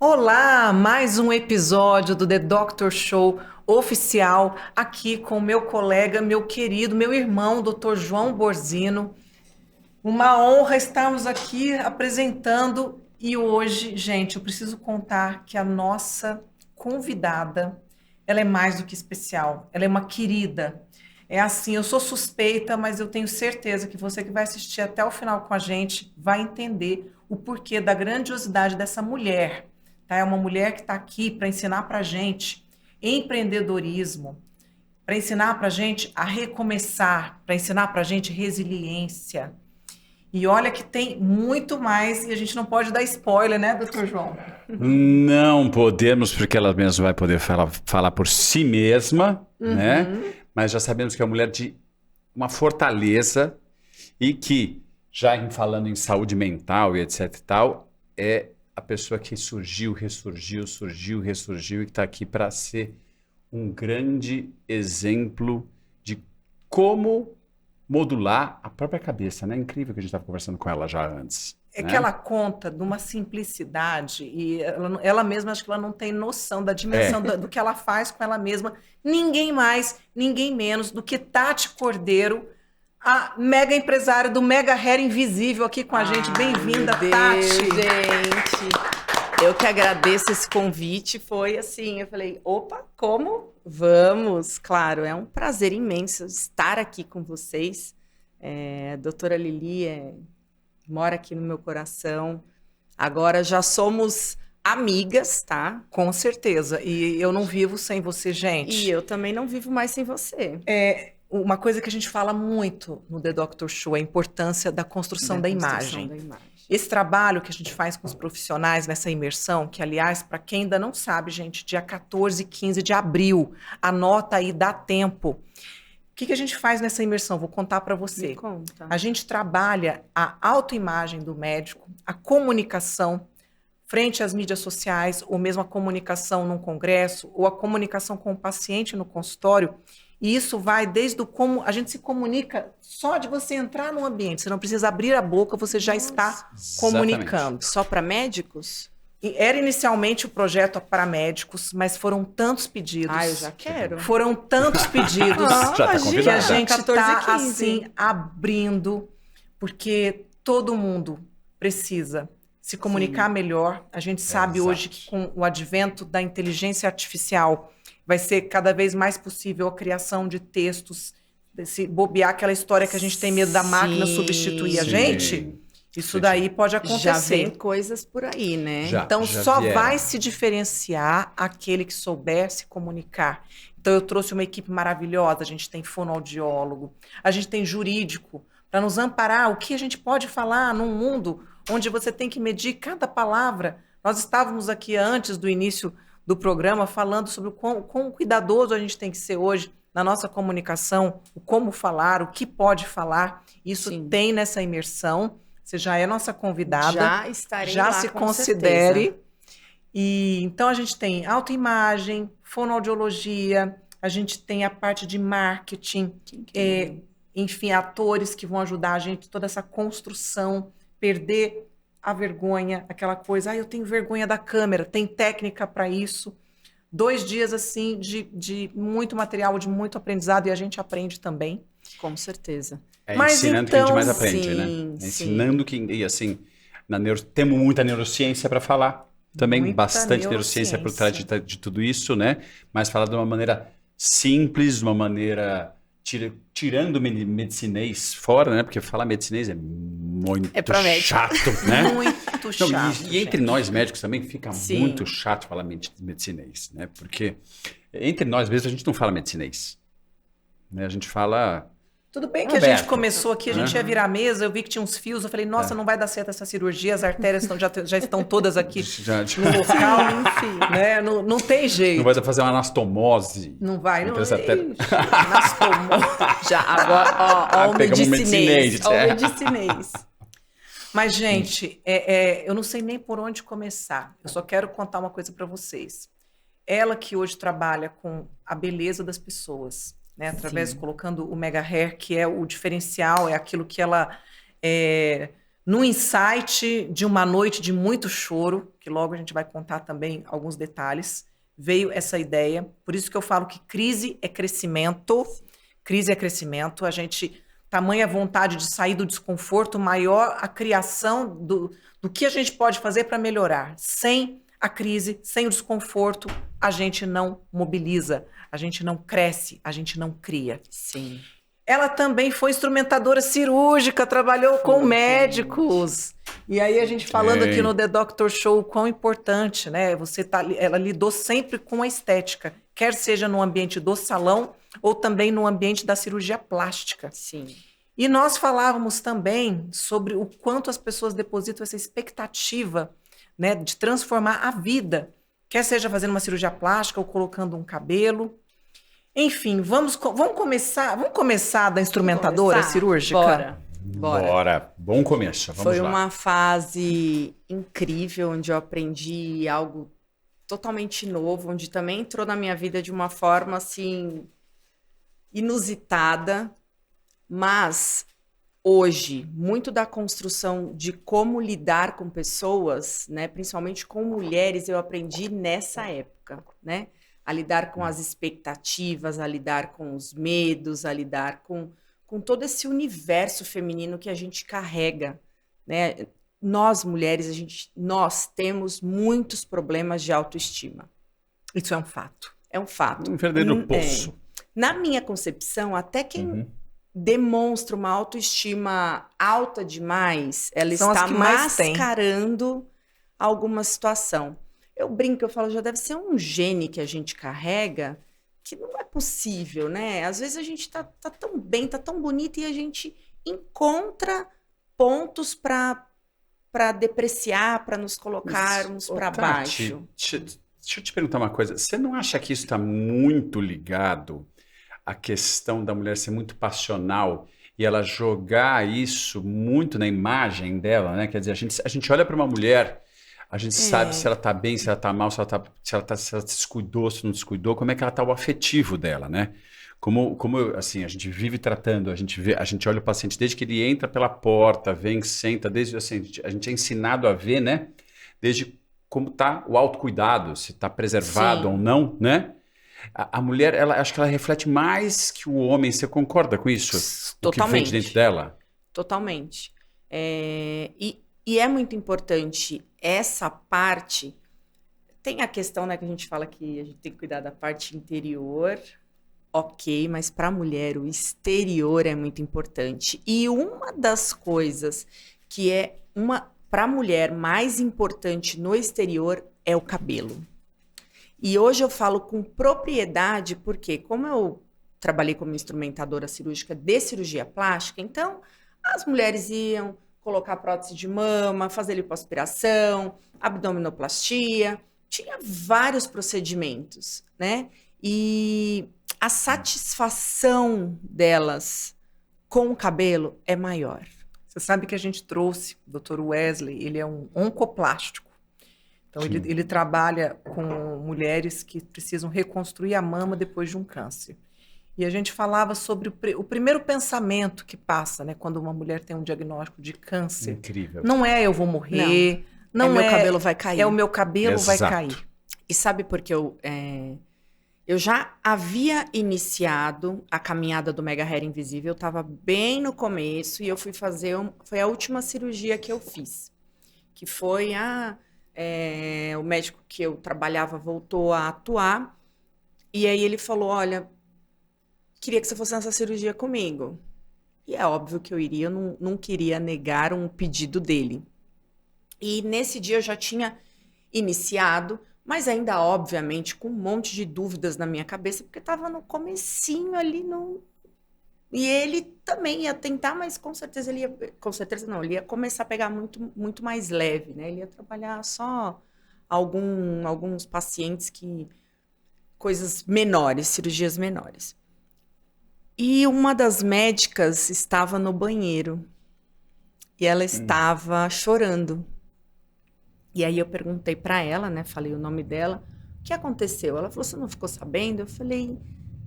Olá, mais um episódio do The Doctor Show oficial, aqui com meu colega, meu querido, meu irmão, Dr. João Borzino. Uma honra estarmos aqui apresentando e hoje, gente, eu preciso contar que a nossa convidada, ela é mais do que especial, ela é uma querida. É assim, eu sou suspeita, mas eu tenho certeza que você que vai assistir até o final com a gente vai entender o porquê da grandiosidade dessa mulher. Tá? É uma mulher que está aqui para ensinar para a gente empreendedorismo, para ensinar para a gente a recomeçar, para ensinar para a gente resiliência. E olha que tem muito mais e a gente não pode dar spoiler, né, doutor João? Não podemos, porque ela mesma vai poder falar por si mesma, né? Mas já sabemos que é uma mulher de uma fortaleza e que, falando em saúde mental e etc e tal, é a pessoa que surgiu e que está aqui para ser um grande exemplo de como modular a própria cabeça, né? Incrível que a gente estava conversando com ela já antes. É que Né? ela conta de uma simplicidade e ela mesma, acho que ela não tem noção da dimensão do que ela faz com ela mesma. Ninguém mais, ninguém menos do que Tati Cordeiro, a mega empresária do Mega Hair Invisível aqui com a gente. Bem-vinda, meu Deus, Tati. gente. Eu que agradeço esse convite. Foi assim, eu falei, opa, como? Vamos. Claro, é um prazer imenso estar aqui com vocês. A doutora Lili mora aqui no meu coração. Agora já somos amigas, tá? Com certeza. E eu não vivo sem você, gente. E eu também não vivo mais sem você. Uma coisa que a gente fala muito no The Doctor Show é a importância da construção da imagem. Esse trabalho que a gente faz com os profissionais nessa imersão, que, aliás, para quem ainda não sabe, gente, dia 14 e 15 de abril, anota aí, dá tempo. O que a gente faz nessa imersão? Vou contar para você. Me conta. A gente trabalha a autoimagem do médico, a comunicação frente às mídias sociais, ou mesmo a comunicação num congresso, ou a comunicação com o paciente no consultório. E isso vai desde como a gente se comunica só de você entrar no ambiente. Você não precisa abrir a boca, você já está comunicando. Só para médicos? Era inicialmente o projeto para médicos, mas foram tantos pedidos. Ah, eu já quero. Foram tantos pedidos Já tá que a convidada. gente 14 e está 15. assim abrindo, porque todo mundo precisa se comunicar melhor. A gente sabe hoje que com o advento da inteligência artificial vai ser cada vez mais possível a criação de textos, se bobear aquela história que a gente tem medo da máquina substituir a gente. Isso daí pode acontecer. Já vem coisas por aí, né? Então, só vai se diferenciar aquele que souber se comunicar. Então, eu trouxe uma equipe maravilhosa. A gente tem fonoaudiólogo, a gente tem jurídico, para nos amparar o que a gente pode falar num mundo onde você tem que medir cada palavra. Nós estávamos aqui antes do início do programa falando sobre o quão cuidadoso a gente tem que ser hoje na nossa comunicação, o como falar, o que pode falar. Isso tem nessa imersão. Você já é nossa convidada. Já estarei já lá, se com considere. certeza. E então a gente tem autoimagem, fonoaudiologia, a gente tem a parte de marketing, enfim, atores que vão ajudar a gente toda essa construção, perder a vergonha, aquela coisa, eu tenho vergonha da câmera, tem técnica para isso. 2 dias assim de muito material, de muito aprendizado e a gente aprende também. Com certeza. Mas ensinando então, que a gente mais aprende, né? Ensinando que, e assim, temos muita neurociência para falar, também Muita bastante neurociência por trás de tudo isso, né? Mas falar de uma maneira simples, de uma maneira tirando medicinês fora, né? Porque falar medicinês é muito chato, né? Muito chato. E entre nós médicos também fica muito chato falar medicinês, né? Porque entre nós mesmos a gente não fala medicinês, né? A gente fala... Tudo bem que a gente começou aqui, a gente ia virar a mesa, eu vi que tinha uns fios, eu falei, nossa, não vai dar certo essa cirurgia, as artérias já estão todas aqui no local, enfim, né? Não tem jeito. Não vai fazer uma anastomose. Não vai, não. Anastomose. Já, agora, ó o medicinês. Ó o É. medicinês. Mas, gente, eu não sei nem por onde começar. Eu só quero contar uma coisa para vocês. Ela que hoje trabalha com a beleza das pessoas, né? Através, colocando o Mega Hair, que é o diferencial, é aquilo que ela num insight de uma noite de muito choro, que logo a gente vai contar também alguns detalhes, veio essa ideia. Por isso que eu falo que crise é crescimento. Crise é crescimento. A gente, tamanha vontade de sair do desconforto, maior a criação do que a gente pode fazer para melhorar. Sem a crise, sem o desconforto, a gente não mobiliza, a gente não cresce, a gente não cria. Sim. Ela também foi instrumentadora cirúrgica, trabalhou com médicos. E aí a gente falando aqui no The Doctor Show, o quão importante, né? Ela lidou sempre com a estética, quer seja no ambiente do salão ou também no ambiente da cirurgia plástica. Sim. E nós falávamos também sobre o quanto as pessoas depositam essa expectativa, né, de transformar a vida, quer seja fazendo uma cirurgia plástica ou colocando um cabelo. Enfim, vamos começar da instrumentadora cirúrgica? Bora. Bom começo. Vamos Foi lá. uma fase incrível, onde eu aprendi algo totalmente novo, onde também entrou na minha vida de uma forma, assim, inusitada. Mas, hoje, muito da construção de como lidar com pessoas, né, principalmente com mulheres, eu aprendi nessa época, né? A lidar com as expectativas, a lidar com os medos, a lidar com todo esse universo feminino que a gente carrega, né? Nós, mulheres, nós temos muitos problemas de autoestima. Isso é um fato. É um fato. Um verdadeiro poço. Na minha concepção, até quem demonstra uma autoestima alta demais, ela está mascarando alguma situação. Eu brinco, eu falo, já deve ser um gene que a gente carrega, que não é possível, né? Às vezes a gente tá tão bem, tá tão bonita e a gente encontra pontos para depreciar, para nos colocarmos para baixo. Deixa eu te perguntar uma coisa. Você não acha que isso está muito ligado à questão da mulher ser muito passional e ela jogar isso muito na imagem dela, né? Quer dizer, a gente olha para uma mulher... A gente sabe se ela tá bem, se ela tá mal, se ela se descuidou, se não descuidou, como é que ela tá o afetivo dela, né? Assim, a gente vive tratando, a gente olha o paciente desde que ele entra pela porta, vem, senta, desde assim, a gente é ensinado a ver, né? Desde como tá o autocuidado, se tá preservado ou não, né? A mulher, acho que ela reflete mais que o homem. Você concorda com isso? Totalmente. O que vem de dentro dela? Totalmente. E é muito importante essa parte. Tem a questão, né, que a gente fala que a gente tem que cuidar da parte interior, ok, mas para a mulher o exterior é muito importante. E uma das coisas que é para a mulher mais importante no exterior é o cabelo. E hoje eu falo com propriedade porque, como eu trabalhei como instrumentadora cirúrgica de cirurgia plástica, então as mulheres iam colocar prótese de mama, fazer lipoaspiração, abdominoplastia, tinha vários procedimentos, né? E a satisfação delas com o cabelo é maior. Você sabe que a gente trouxe o Dr. Wesley, ele é um oncoplástico. Então, ele trabalha com mulheres que precisam reconstruir a mama depois de um câncer. E a gente falava sobre o primeiro pensamento que passa, né, quando uma mulher tem um diagnóstico de câncer. Incrível. Não é eu vou morrer, não meu cabelo vai cair. É o meu cabelo Exato. vai cair. E sabe por que eu já havia iniciado a caminhada do Mega Hair Invisível, eu estava bem no começo e eu fui fazer, foi a última cirurgia que eu fiz, que foi o médico que eu trabalhava voltou a atuar, e aí ele falou, olha, queria que você fosse nessa cirurgia comigo. E é óbvio que eu iria, eu não queria negar um pedido dele. E nesse dia eu já tinha iniciado, mas ainda, obviamente, com um monte de dúvidas na minha cabeça, porque estava no comecinho ali E ele também ia tentar, mas com certeza ele ia começar a pegar muito, muito mais leve, né? Ele ia trabalhar só alguns pacientes coisas menores, cirurgias menores. E uma das médicas estava no banheiro e ela estava chorando. E aí eu perguntei para ela, né? Falei o nome dela. O que aconteceu? Ela falou, você não ficou sabendo? Eu falei,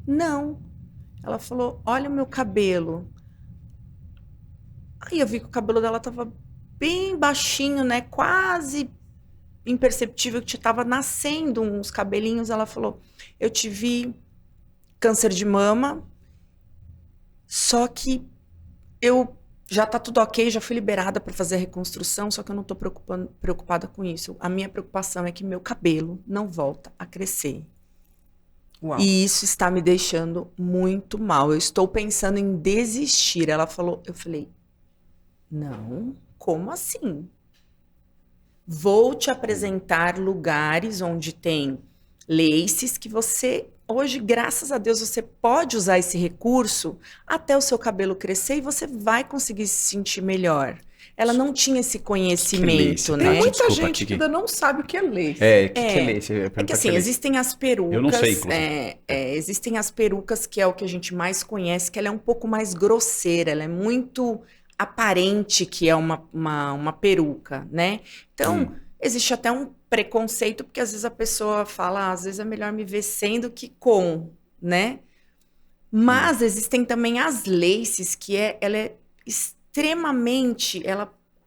não. Ela falou, olha o meu cabelo. Aí eu vi que o cabelo dela estava bem baixinho, né? Quase imperceptível, que tava nascendo uns cabelinhos. Ela falou, eu tive câncer de mama, só que já tá tudo ok, já fui liberada para fazer a reconstrução, só que eu não tô preocupada com isso. A minha preocupação é que meu cabelo não volta a crescer. Uau. E isso está me deixando muito mal. Eu estou pensando em desistir. Ela falou, eu falei, não, como assim? Vou te apresentar lugares onde tem laces que você, hoje, graças a Deus, você pode usar esse recurso até o seu cabelo crescer e você vai conseguir se sentir melhor. Ela não tinha esse conhecimento, Tem né? muita Desculpa, gente Tiki. que ainda não sabe o que é lace. O que é lace? É que assim, existem as perucas. Eu não sei, inclusive. Existem as perucas, que é o que a gente mais conhece, que ela é um pouco mais grosseira, ela é muito aparente que é uma peruca, né? Então, existe até um preconceito, porque às vezes a pessoa fala, às vezes é melhor me ver sem do que com, né? Mas existem também as laces, que ela é extremamente,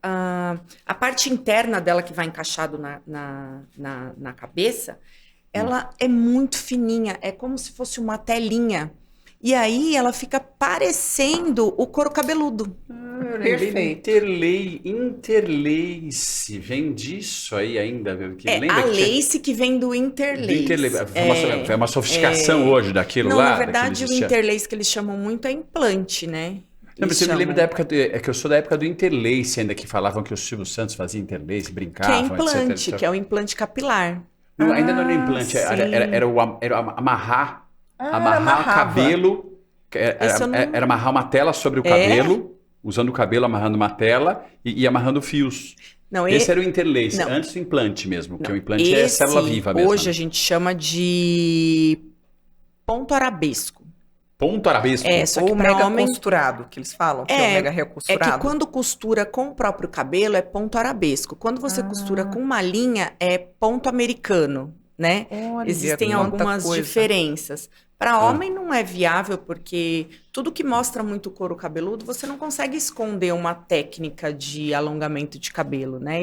a parte interna dela que vai encaixado na cabeça, ela é muito fininha, é como se fosse uma telinha. E aí ela fica parecendo o couro cabeludo. Perfeito. Interlace, vem disso aí ainda. Que É lembra a que tinha- lace que vem do interlace. Foi uma sofisticação hoje daquilo Não, lá. na verdade, daquele o existia. interlace que eles chamam muito é implante, né? Não, mas Eles eu me lembro chamam. da época, é que eu sou da época do Interlace ainda, que falavam que o Silvio Santos fazia Interlace, Que é brincavam, implante, etc. que é o implante capilar. Não, ainda não era implante, sim. era amarrar o amarrava. cabelo, Esse eu não- era amarrar uma tela sobre o cabelo, usando o cabelo, amarrando uma tela e amarrando fios. Não, Esse era o Interlace, não. antes do implante mesmo, porque não, o implante é esse, célula viva mesmo. Hoje né? a gente chama de ponto arabesco. Ponto arabesco. Só que Ou para mega homem costurado, que eles falam, que é o mega é recosturado. que quando costura com o próprio cabelo é ponto arabesco. Quando você costura com uma linha é ponto americano, né? Olha, Existem quanta algumas coisa. diferenças. Para homem não é viável, porque tudo que mostra muito couro cabeludo, você não consegue esconder uma técnica de alongamento de cabelo, né?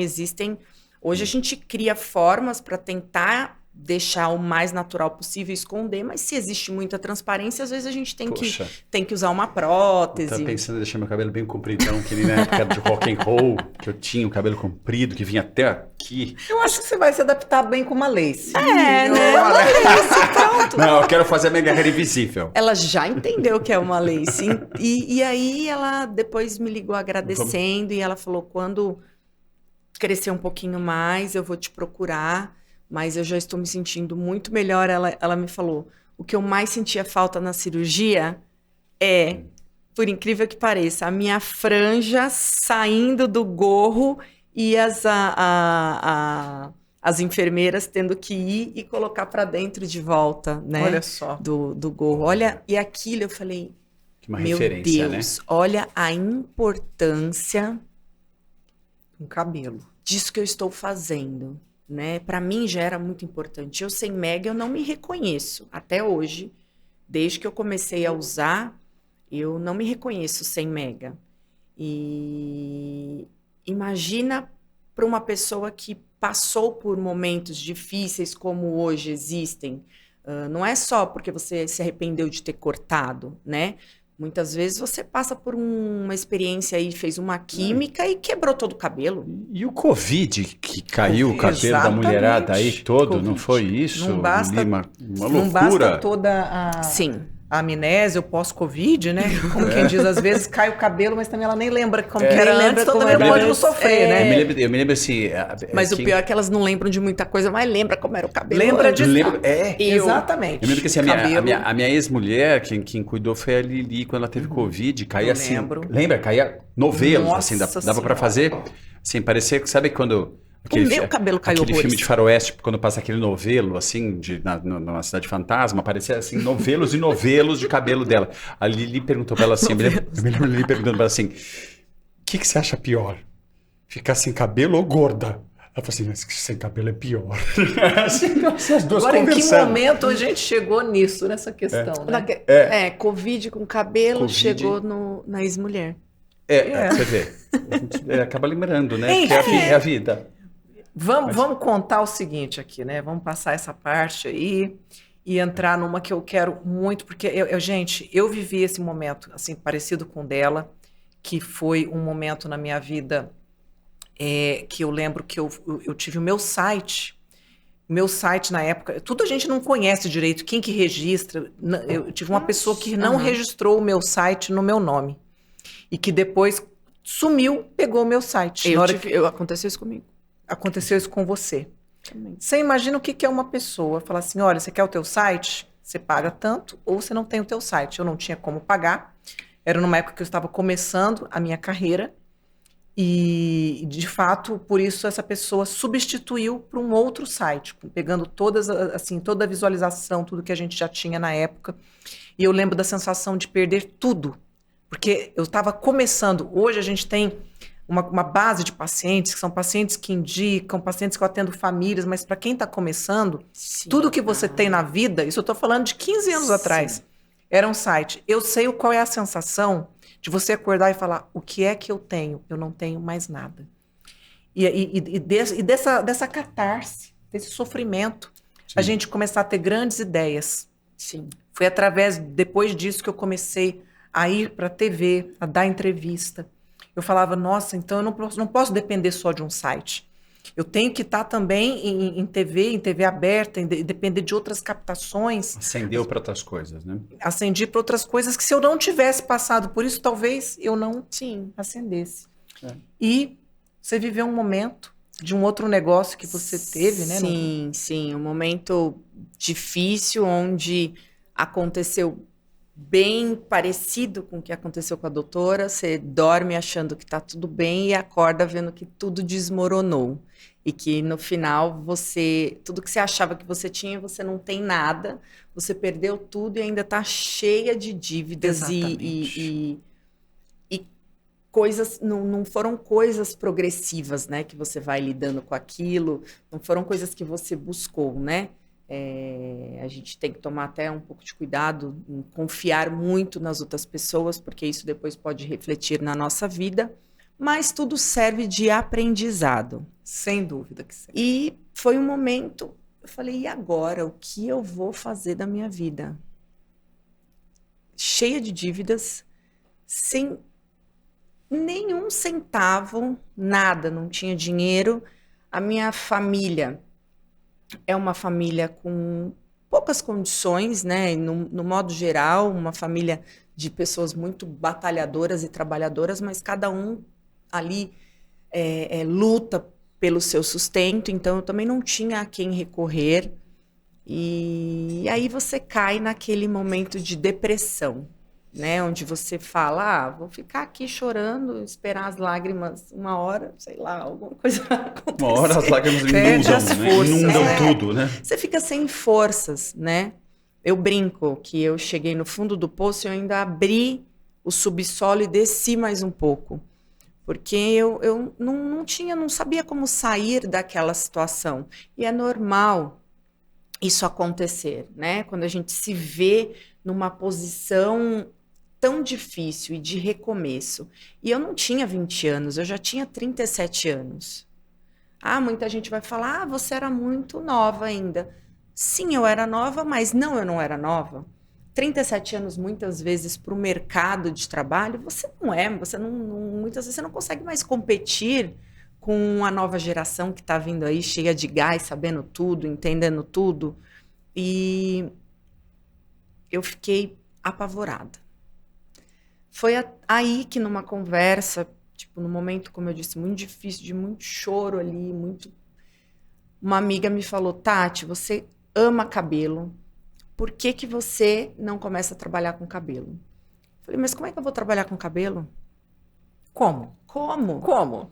Hoje a gente cria formas para tentar deixar o mais natural possível, esconder, mas se existe muita transparência, às vezes a gente tem que usar uma Tá prótese. pensando em deixar meu cabelo bem compridão, que nem na época de rock and roll, que eu tinha o cabelo comprido, que vinha até aqui. Eu acho que você vai se adaptar bem com uma lace. Né? Pronto. Não, eu quero fazer a minha carreira invisível. Ela já entendeu que é uma lace. E aí ela depois me ligou agradecendo e ela falou, quando crescer um pouquinho mais, eu vou te procurar, mas eu já estou me sentindo muito melhor. Ela me falou, o que eu mais sentia falta na cirurgia é, por incrível que pareça, a minha franja saindo do gorro e as enfermeiras tendo que ir e colocar para dentro de volta, né? Olha só. Do gorro. Olha, e aquilo eu falei, Que uma meu referência, Deus, olha a importância Um cabelo. disso que eu estou fazendo, né? Para mim já era muito importante. Eu sem mega eu não me reconheço até hoje. Desde que eu comecei a usar, eu não me reconheço sem mega. E imagina para uma pessoa que passou por momentos difíceis como hoje existem. Não é só porque você se arrependeu de ter cortado, né? Muitas vezes você passa por uma experiência aí, fez uma química e quebrou todo o cabelo. E o Covid, que caiu o cabelo da Exatamente. mulherada aí todo, não Covid. foi isso? Não basta- Lima? Uma Não basta loucura. toda a Sim. amnésia, o pós-Covid, né? Como quem diz, às vezes cai o cabelo, mas também ela nem lembra como que Nem era lembra antes, então como também era pode não antes. sofrer, né? Eu me lembro assim... Mas o pior é que elas não lembram de muita coisa, mas lembra como era o cabelo. Lembra antes. de... Eu- Exatamente. Eu lembro que assim, Cabelo. a minha ex-mulher, quem cuidou foi a Lili, quando ela teve Covid, caía Eu assim... lembro. Lembra? Caía novelos, Nossa assim, dava Senhora. pra fazer... Assim, parecia, sabe quando... meu cabelo caiu Aquele filme horrores. de faroeste, quando passa aquele novelo, assim, numa cidade fantasma, aparecia assim, novelos e novelos de cabelo dela. A Lili perguntou pra ela assim, eu me lembro a Lili perguntando pra ela assim, o que você acha pior? Ficar sem cabelo ou gorda? Ela falou assim, mas sem cabelo é pior. Assim, as duas Agora, em que conversando. momento a gente chegou nisso, nessa questão, né? Covid com cabelo Covid. chegou na ex-mulher. Você vê. A gente acaba lembrando, né? Enfim. Que é a vida. Vamos contar o seguinte aqui, né? Vamos passar essa parte aí e entrar numa que eu quero muito, porque, gente, eu vivi esse momento, assim, parecido com o dela, que foi um momento na minha vida que eu lembro que eu tive o meu site. O meu site, na época, tudo a gente não conhece direito, quem que registra. Eu tive uma pessoa que não registrou o meu site no meu nome. E que depois sumiu, pegou o meu site. Aconteceu isso comigo. Aconteceu isso com você. Também. Você imagina o que é uma pessoa falar assim, olha, você quer o teu site? Você paga tanto ou você não tem o teu site. Eu não tinha como pagar. Era numa época que eu estava começando a minha carreira. E, de fato, por isso essa pessoa substituiu para um outro site, pegando toda a visualização, tudo que a gente já tinha na época. E eu lembro da sensação de perder tudo. Porque eu estava começando. Hoje a gente tem uma base de pacientes, que são pacientes que indicam, pacientes que eu atendo famílias, mas para quem está começando, tudo que você tem na vida, isso eu estou falando de 15 anos atrás, era um site. Eu sei qual é a sensação de você acordar e falar, o que é que eu tenho? Eu não tenho mais nada. E dessa catarse, desse sofrimento, a gente começar a ter grandes ideias. Sim. Foi depois disso que eu comecei a ir para a TV, a dar entrevista. Eu falava, nossa, então eu não posso depender só de um site. Eu tenho que estar também em TV aberta, depender de outras captações. Acendeu para outras coisas, né? Acendi para outras coisas que se eu não tivesse passado por isso, talvez eu não acendesse. E você viveu um momento de um outro negócio que você teve, né? Sim, um momento difícil onde aconteceu bem parecido com o que aconteceu com a doutora. Você dorme achando que tá tudo bem e acorda vendo que tudo desmoronou. E que no final tudo que você achava que você tinha, você não tem nada, você perdeu tudo e ainda tá cheia de dívidas e coisas, não foram coisas progressivas, né, que você vai lidando com aquilo, não foram coisas que você buscou, né? A gente tem que tomar até um pouco de cuidado em confiar muito nas outras pessoas, porque isso depois pode refletir na nossa vida, mas tudo serve de aprendizado. Sem dúvida que sim. E foi um momento, eu falei, e agora? O que eu vou fazer da minha vida? Cheia de dívidas, sem nenhum centavo, nada, não tinha dinheiro. A minha família é uma família com poucas condições, né? No modo geral, uma família de pessoas muito batalhadoras e trabalhadoras, mas cada um ali luta pelo seu sustento, então eu também não tinha a quem recorrer. E aí você cai naquele momento de depressão, né? Onde você fala, vou ficar aqui chorando, esperar as lágrimas uma hora, sei lá, alguma coisa acontecer. Uma hora as lágrimas inundam tudo, né? Você fica sem forças, né? Eu brinco que eu cheguei no fundo do poço e eu ainda abri o subsolo e desci mais um pouco. Porque eu não sabia como sair daquela situação. E é normal isso acontecer, né? Quando a gente se vê numa posição tão difícil e de recomeço. E eu não tinha 20 anos, eu já tinha 37 anos. Muita gente vai falar, você era muito nova ainda. Sim, eu era nova, mas não, eu não era nova. 37 anos, muitas vezes, para o mercado de trabalho, você muitas vezes você não consegue mais competir com a nova geração que está vindo aí, cheia de gás, sabendo tudo, entendendo tudo. E eu fiquei apavorada. Foi aí que numa conversa, num momento, como eu disse, muito difícil, de muito choro ali, uma amiga me falou, Tati, você ama cabelo, por que você não começa a trabalhar com cabelo? Falei, mas como é que eu vou trabalhar com cabelo? Como?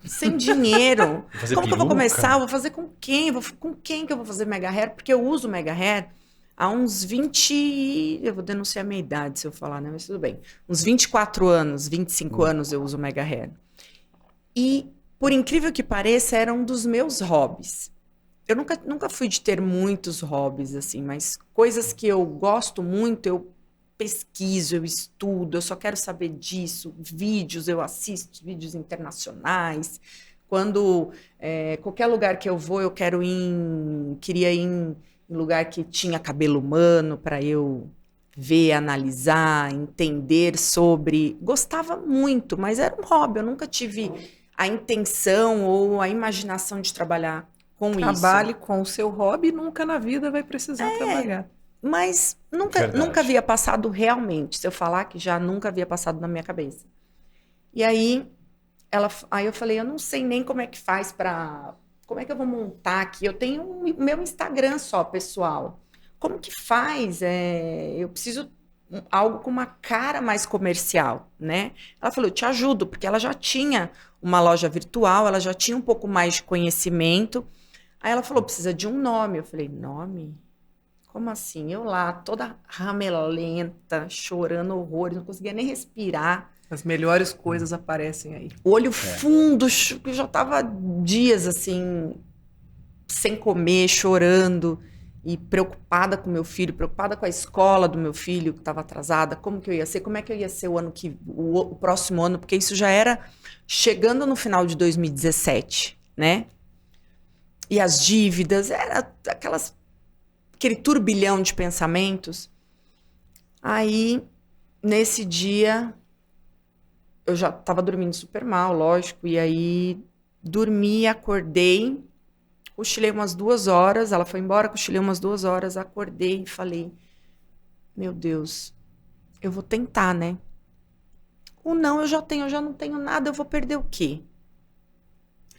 Sem dinheiro. Como que eu vou começar? Eu vou fazer com quem? Com quem que eu vou fazer mega hair? Porque eu uso mega hair há uns 20... Eu vou denunciar a minha idade se eu falar, né? Mas tudo bem. Uns 24 anos, 25 anos eu uso mega hair. E, por incrível que pareça, era um dos meus hobbies. Eu nunca fui de ter muitos hobbies, assim, mas coisas que eu gosto muito, eu pesquiso, eu estudo, eu só quero saber disso, vídeos, eu assisto vídeos internacionais. Quando qualquer lugar que eu vou, eu queria ir em lugar que tinha cabelo humano para eu ver, analisar, entender sobre. Gostava muito, mas era um hobby, eu nunca tive a intenção ou a imaginação de trabalhar com isso. Trabalhe com o seu hobby, nunca na vida vai precisar trabalhar. Mas nunca havia passado realmente. Se eu falar que já nunca havia passado na minha cabeça. E aí eu falei, eu não sei nem como é que faz para... Como é que eu vou montar aqui? Eu tenho o meu Instagram só, pessoal. Como que faz? Eu preciso algo com uma cara mais comercial, né? Ela falou, eu te ajudo, porque ela já tinha uma loja virtual, ela já tinha um pouco mais de conhecimento. Aí ela falou, precisa de um nome. Eu falei, nome? Como assim? Eu lá, toda ramelenta, chorando horrores, não conseguia nem respirar. As melhores coisas aparecem aí. Olho fundo, eu já tava dias assim, sem comer, chorando e preocupada com meu filho, preocupada com a escola do meu filho que estava atrasada, como que eu ia ser, como é que eu ia ser o próximo ano, porque isso já era chegando no final de 2017, né? E as dívidas, era aquele turbilhão de pensamentos. Aí, nesse dia, eu já estava dormindo super mal, lógico, e aí dormi, acordei, cochilei umas 2 horas, ela foi embora, cochilei umas 2 horas, acordei e falei, meu Deus, eu vou tentar, né? Ou não, eu já não tenho nada, eu vou perder o quê?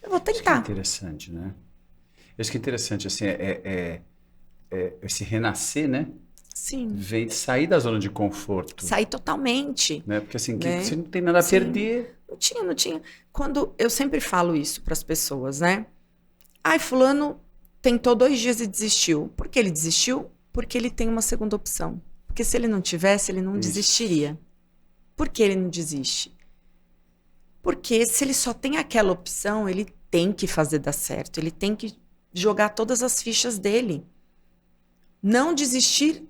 Eu vou tentar. Isso que é interessante, né? Isso que é interessante, assim, esse renascer, né? Sim. Vem sair da zona de conforto. Sair totalmente. Né? Porque assim, né? você não tem nada a perder. Não tinha. Quando eu sempre falo isso para as pessoas, né? Ai, fulano tentou 2 dias e desistiu. Por que ele desistiu? Porque ele tem uma segunda opção. Porque se ele não tivesse, ele não desistiria. Por que ele não desiste? Porque se ele só tem aquela opção, ele tem que fazer dar certo. Ele tem que jogar todas as fichas dele. Não desistir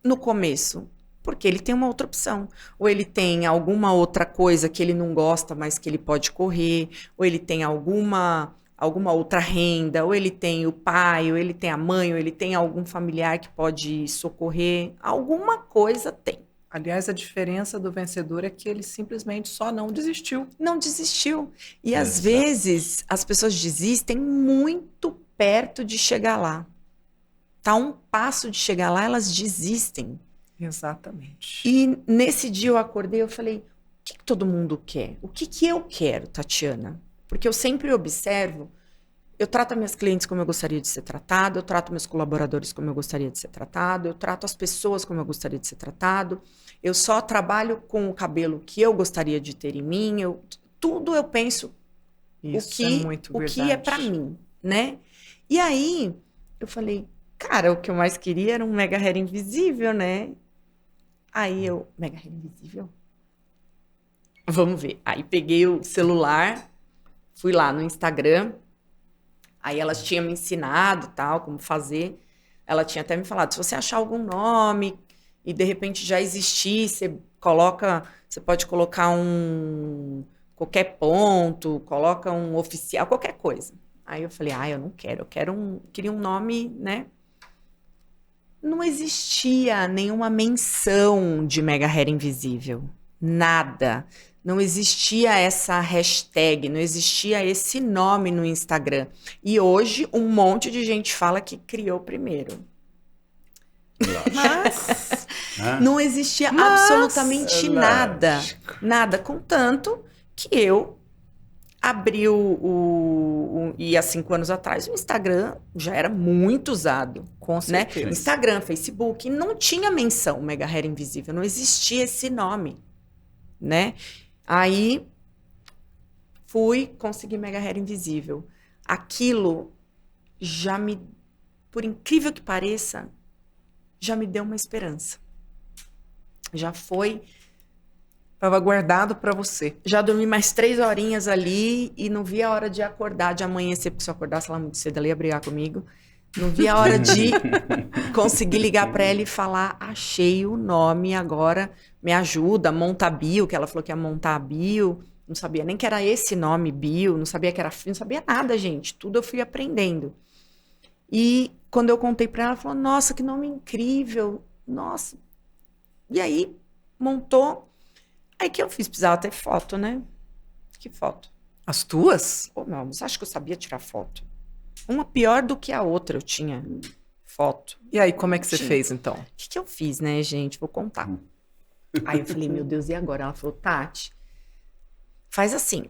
no começo, porque ele tem uma outra opção. Ou ele tem alguma outra coisa que ele não gosta, mas que ele pode correr, ou ele tem alguma outra renda, ou ele tem o pai, ou ele tem a mãe, ou ele tem algum familiar que pode socorrer. Alguma coisa tem. Aliás, a diferença do vencedor é que ele simplesmente só não desistiu. Não desistiu. E às vezes as pessoas desistem muito perto de chegar lá. Tá um passo de chegar lá, elas desistem. Exatamente. E nesse dia eu acordei e eu falei, o que todo mundo quer? O que eu quero, Tatiana? Porque eu sempre observo, eu trato as minhas clientes como eu gostaria de ser tratado, eu trato meus colaboradores como eu gostaria de ser tratado, eu trato as pessoas como eu gostaria de ser tratado, eu só trabalho com o cabelo que eu gostaria de ter em mim, tudo eu penso Isso é muito o que é pra mim, né? E aí eu falei, cara, o que eu mais queria era um mega hair invisível, né? Aí mega hair invisível? Vamos ver. Aí peguei o celular, fui lá no Instagram, aí elas tinham me ensinado, tal, como fazer. Ela tinha até me falado, se você achar algum nome e de repente já existir, você pode colocar qualquer ponto, coloca um oficial, qualquer coisa. Aí eu falei, eu não quero, queria um nome, né? Não existia nenhuma menção de mega hair invisível. Nada. Não existia essa hashtag, não existia esse nome no Instagram. E hoje um monte de gente fala que criou primeiro. Mas não existia absolutamente nada. Nada. Contanto que eu abri e há 5 anos atrás o Instagram já era muito usado. Com certeza. Né? Instagram, Facebook, não tinha menção mega hair invisível, não existia esse nome, né? Aí consegui mega hair invisível. Aquilo por incrível que pareça, já me deu uma esperança. Já foi... Estava guardado para você. Já dormi mais 3 horinhas ali e não vi a hora de acordar, de amanhecer, porque se eu acordasse lá muito cedo, ela ia brigar comigo. Não vi a hora de conseguir ligar para ela e falar, achei o nome, agora me ajuda, monta a bio, que ela falou que ia montar a bio. Não sabia nem que era esse nome, bio, não sabia que era, não sabia nada, gente. Tudo eu fui aprendendo. E quando eu contei para ela, ela falou, nossa, que nome incrível, nossa. E aí, montou. Aí que eu fiz, precisava ter foto, né? Que foto? As tuas? Pô, meu, você acha que eu sabia tirar foto? Uma pior do que a outra eu tinha foto. E aí, como é que você fez, então? O que eu fiz, né, gente? Vou contar. Aí eu falei, meu Deus, e agora? Ela falou, Tati, faz assim,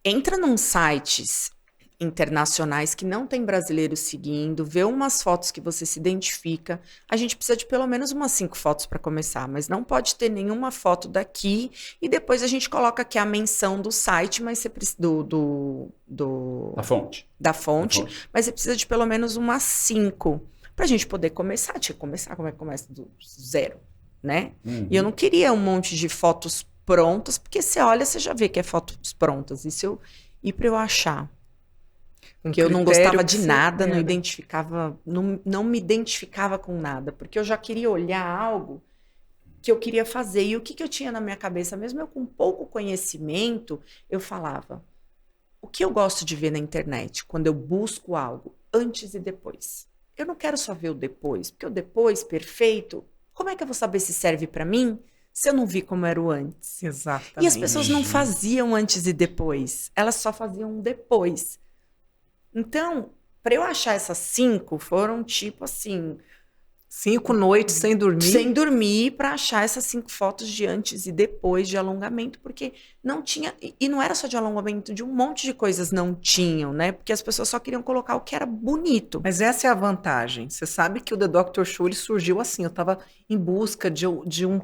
entra num sites internacionais que não tem brasileiros seguindo, vê umas fotos que você se identifica. A gente precisa de pelo menos umas 5 fotos para começar, mas não pode ter nenhuma foto daqui e depois a gente coloca aqui a menção do site, mas você precisa A fonte. da fonte, mas você precisa de pelo menos umas 5 para a gente poder começar. Tinha que começar, como é que começa? Do zero, né? E eu não queria um monte de fotos prontas, porque você olha, você já vê que é fotos prontas. E para eu achar que eu não gostava de nada, não identificava, não me identificava com nada, porque eu já queria olhar algo que eu queria fazer. E o que eu tinha na minha cabeça, mesmo eu com pouco conhecimento, eu falava, o que eu gosto de ver na internet, quando eu busco algo, antes e depois. Eu não quero só ver o depois, porque o depois, perfeito, como é que eu vou saber se serve para mim, se eu não vi como era o antes? Exatamente. E as pessoas não faziam antes e depois, elas só faziam depois. Então, para eu achar essas 5, foram tipo assim... 5 noites sem dormir? Sem dormir, para achar essas 5 fotos de antes e depois de alongamento, porque não tinha... E não era só de alongamento, de um monte de coisas não tinham, né? Porque as pessoas só queriam colocar o que era bonito. Mas essa é a vantagem. Você sabe que o The Dr. Show ele surgiu assim. Eu estava em busca de um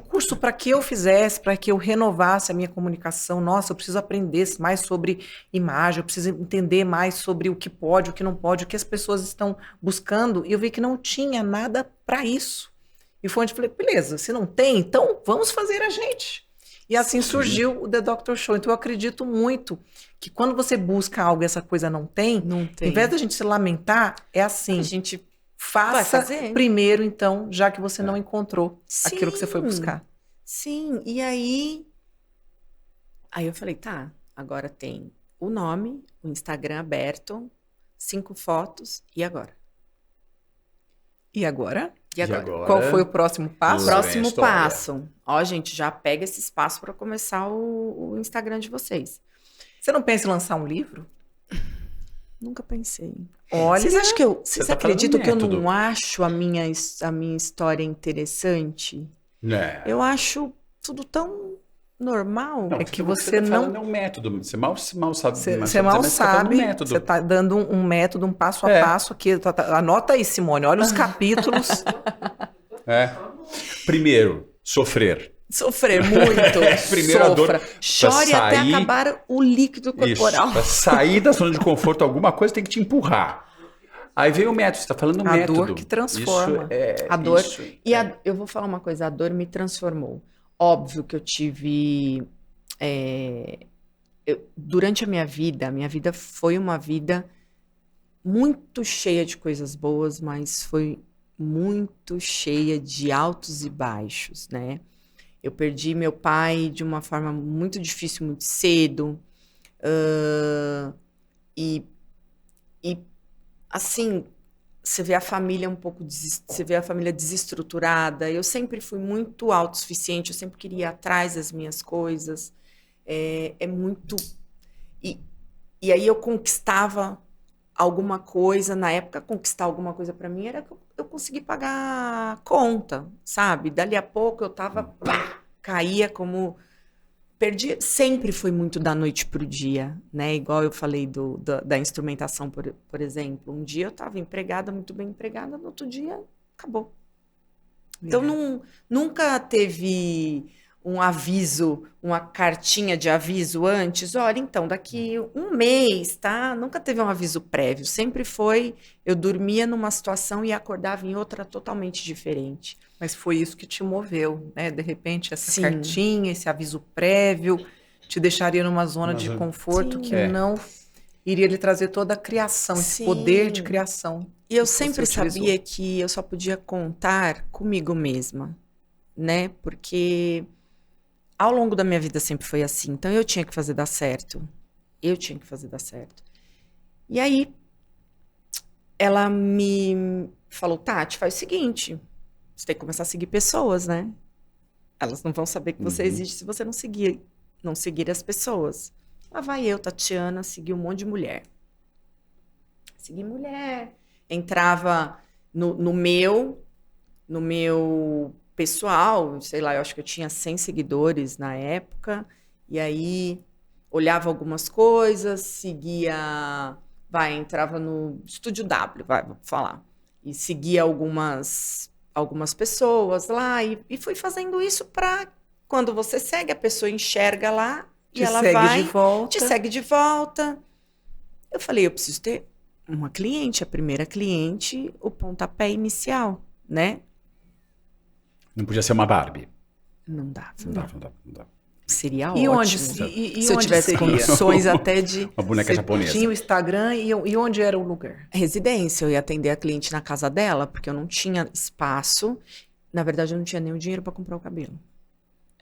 curso para que eu fizesse, para que eu renovasse a minha comunicação. Nossa, eu preciso aprender mais sobre imagem, eu preciso entender mais sobre o que pode, o que não pode, o que as pessoas estão buscando. E eu vi que não tinha nada para isso. E foi onde eu falei, beleza, se não tem, então vamos fazer a gente. E assim surgiu o The Dr. Show. Então eu acredito muito que quando você busca algo e essa coisa não tem, em vez da gente se lamentar, é assim. A gente faça primeiro, então, já que você não encontrou aquilo que você foi buscar. Sim, e aí eu falei, tá, agora tem o nome, o Instagram aberto, 5 fotos, e agora? E agora? E agora? Qual foi o próximo passo? Próximo passo. Ó, gente, já pega esse espaço para começar o Instagram de vocês. Você não pensa em lançar um livro? Nunca pensei. Olha, vocês acham que vocês acreditam que eu método. não acho a minha história interessante? Eu acho tudo tão normal. É que você tá não... falando é um método. Você mal sabe. Você mal sabe. Você está dando um método, um passo a passo aqui. Anota aí, Simone. Olha os capítulos. Primeiro, sofrer. Sofrer muito. Primeiro Sofra. a dor. Chore até acabar o líquido corporal. Para sair da zona de conforto, alguma coisa tem que te empurrar. Aí vem o método, você está falando do método. A dor que transforma. A dor. Eu vou falar uma coisa, a dor me transformou. Óbvio que eu tive... durante a minha vida foi uma vida muito cheia de coisas boas, mas foi muito cheia de altos e baixos, né? Eu perdi meu pai de uma forma muito difícil, muito cedo. Assim, você vê a família você vê a família desestruturada. Eu sempre fui muito autossuficiente, eu sempre queria ir atrás das minhas coisas. Muito... E aí eu conquistava alguma coisa, na época conquistar alguma coisa para mim era que eu consegui pagar a conta, sabe? Dali a pouco eu tava, caía como... sempre foi muito da noite pro dia, né? Igual eu falei da instrumentação, por exemplo. Um dia eu estava empregada, muito bem empregada, no outro dia, acabou. Então, nunca teve um aviso, uma cartinha de aviso antes. Olha, então, daqui um mês, tá? Nunca teve um aviso prévio. Sempre foi, eu dormia numa situação e acordava em outra totalmente diferente. Mas foi isso que te moveu, né? De repente, essa cartinha, esse aviso prévio, te deixaria numa zona de conforto que não... iria lhe trazer toda a criação, esse Sim. poder de criação. E eu que você sempre utilizou. sabia que eu só podia contar comigo mesma, né? Porque ao longo da minha vida sempre foi assim. Então eu tinha que fazer dar certo. Eu tinha que fazer dar certo. E aí ela me falou, Tati, faz o seguinte, você tem que começar a seguir pessoas, né? Elas não vão saber que você existe se você não seguir as pessoas. Lá vai eu, Tatiana, seguir um monte de mulher. Segui mulher. Entrava no meu pessoal, sei lá, eu acho que eu tinha 100 seguidores na época, e aí olhava algumas coisas, seguia, entrava no Estúdio W, vou falar, e seguia algumas pessoas lá, e fui fazendo isso para quando você segue, a pessoa enxerga lá, e ela vai, te segue de volta. Eu falei, eu preciso ter uma cliente, a primeira cliente, o pontapé inicial, né? Não podia ser uma Barbie. Não dava. Não dava. Seria E ótimo. se eu onde tivesse seria? condições até de... Uma boneca japonesa. Tinha o Instagram e onde era o lugar? Residência, eu ia atender a cliente na casa dela, porque eu não tinha espaço. Na verdade, eu não tinha nem o dinheiro para comprar o cabelo.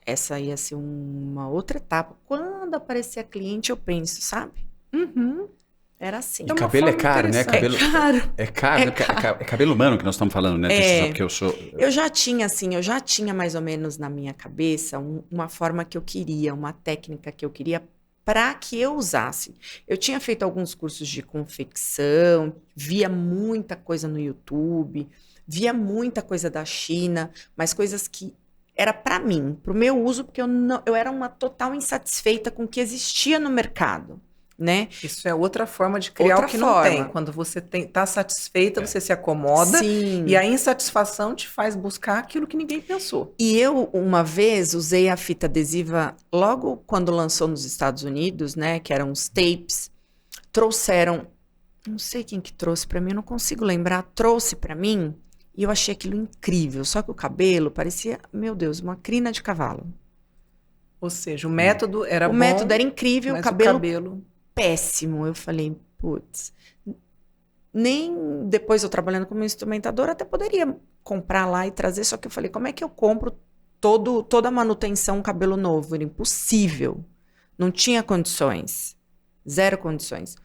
Essa ia ser uma outra etapa. Quando aparecer a cliente, eu penso, sabe? Uhum. Era assim. E cabelo é caro, né? Cabelo, É caro. É cabelo humano que nós estamos falando, né? Porque eu sou... Eu já tinha mais ou menos na minha cabeça uma forma que eu queria, uma técnica que eu queria para que eu usasse. Eu tinha feito alguns cursos de confecção, via muita coisa no YouTube, via muita coisa da China, mas coisas que era para mim, para o meu uso, porque eu era uma total insatisfeita com o que existia no mercado. Né? Isso é outra forma de criar Outra o que forma. não tem. Quando você está satisfeita, você se acomoda. Sim. E a insatisfação te faz buscar aquilo que ninguém pensou. E eu, uma vez, usei a fita adesiva logo quando lançou nos Estados Unidos, né? Que eram os tapes. Trouxeram, não sei quem que trouxe para mim, eu não consigo lembrar. Trouxe para mim e eu achei aquilo incrível. Só que o cabelo parecia, meu Deus, uma crina de cavalo. Ou seja, o método era bom. O método era incrível, mas o cabelo péssimo. Eu falei, putz, nem depois eu trabalhando como instrumentadora até poderia comprar lá e trazer, só que eu falei, como é que eu compro toda a manutenção cabelo novo? Era impossível, não tinha condições, zero condições.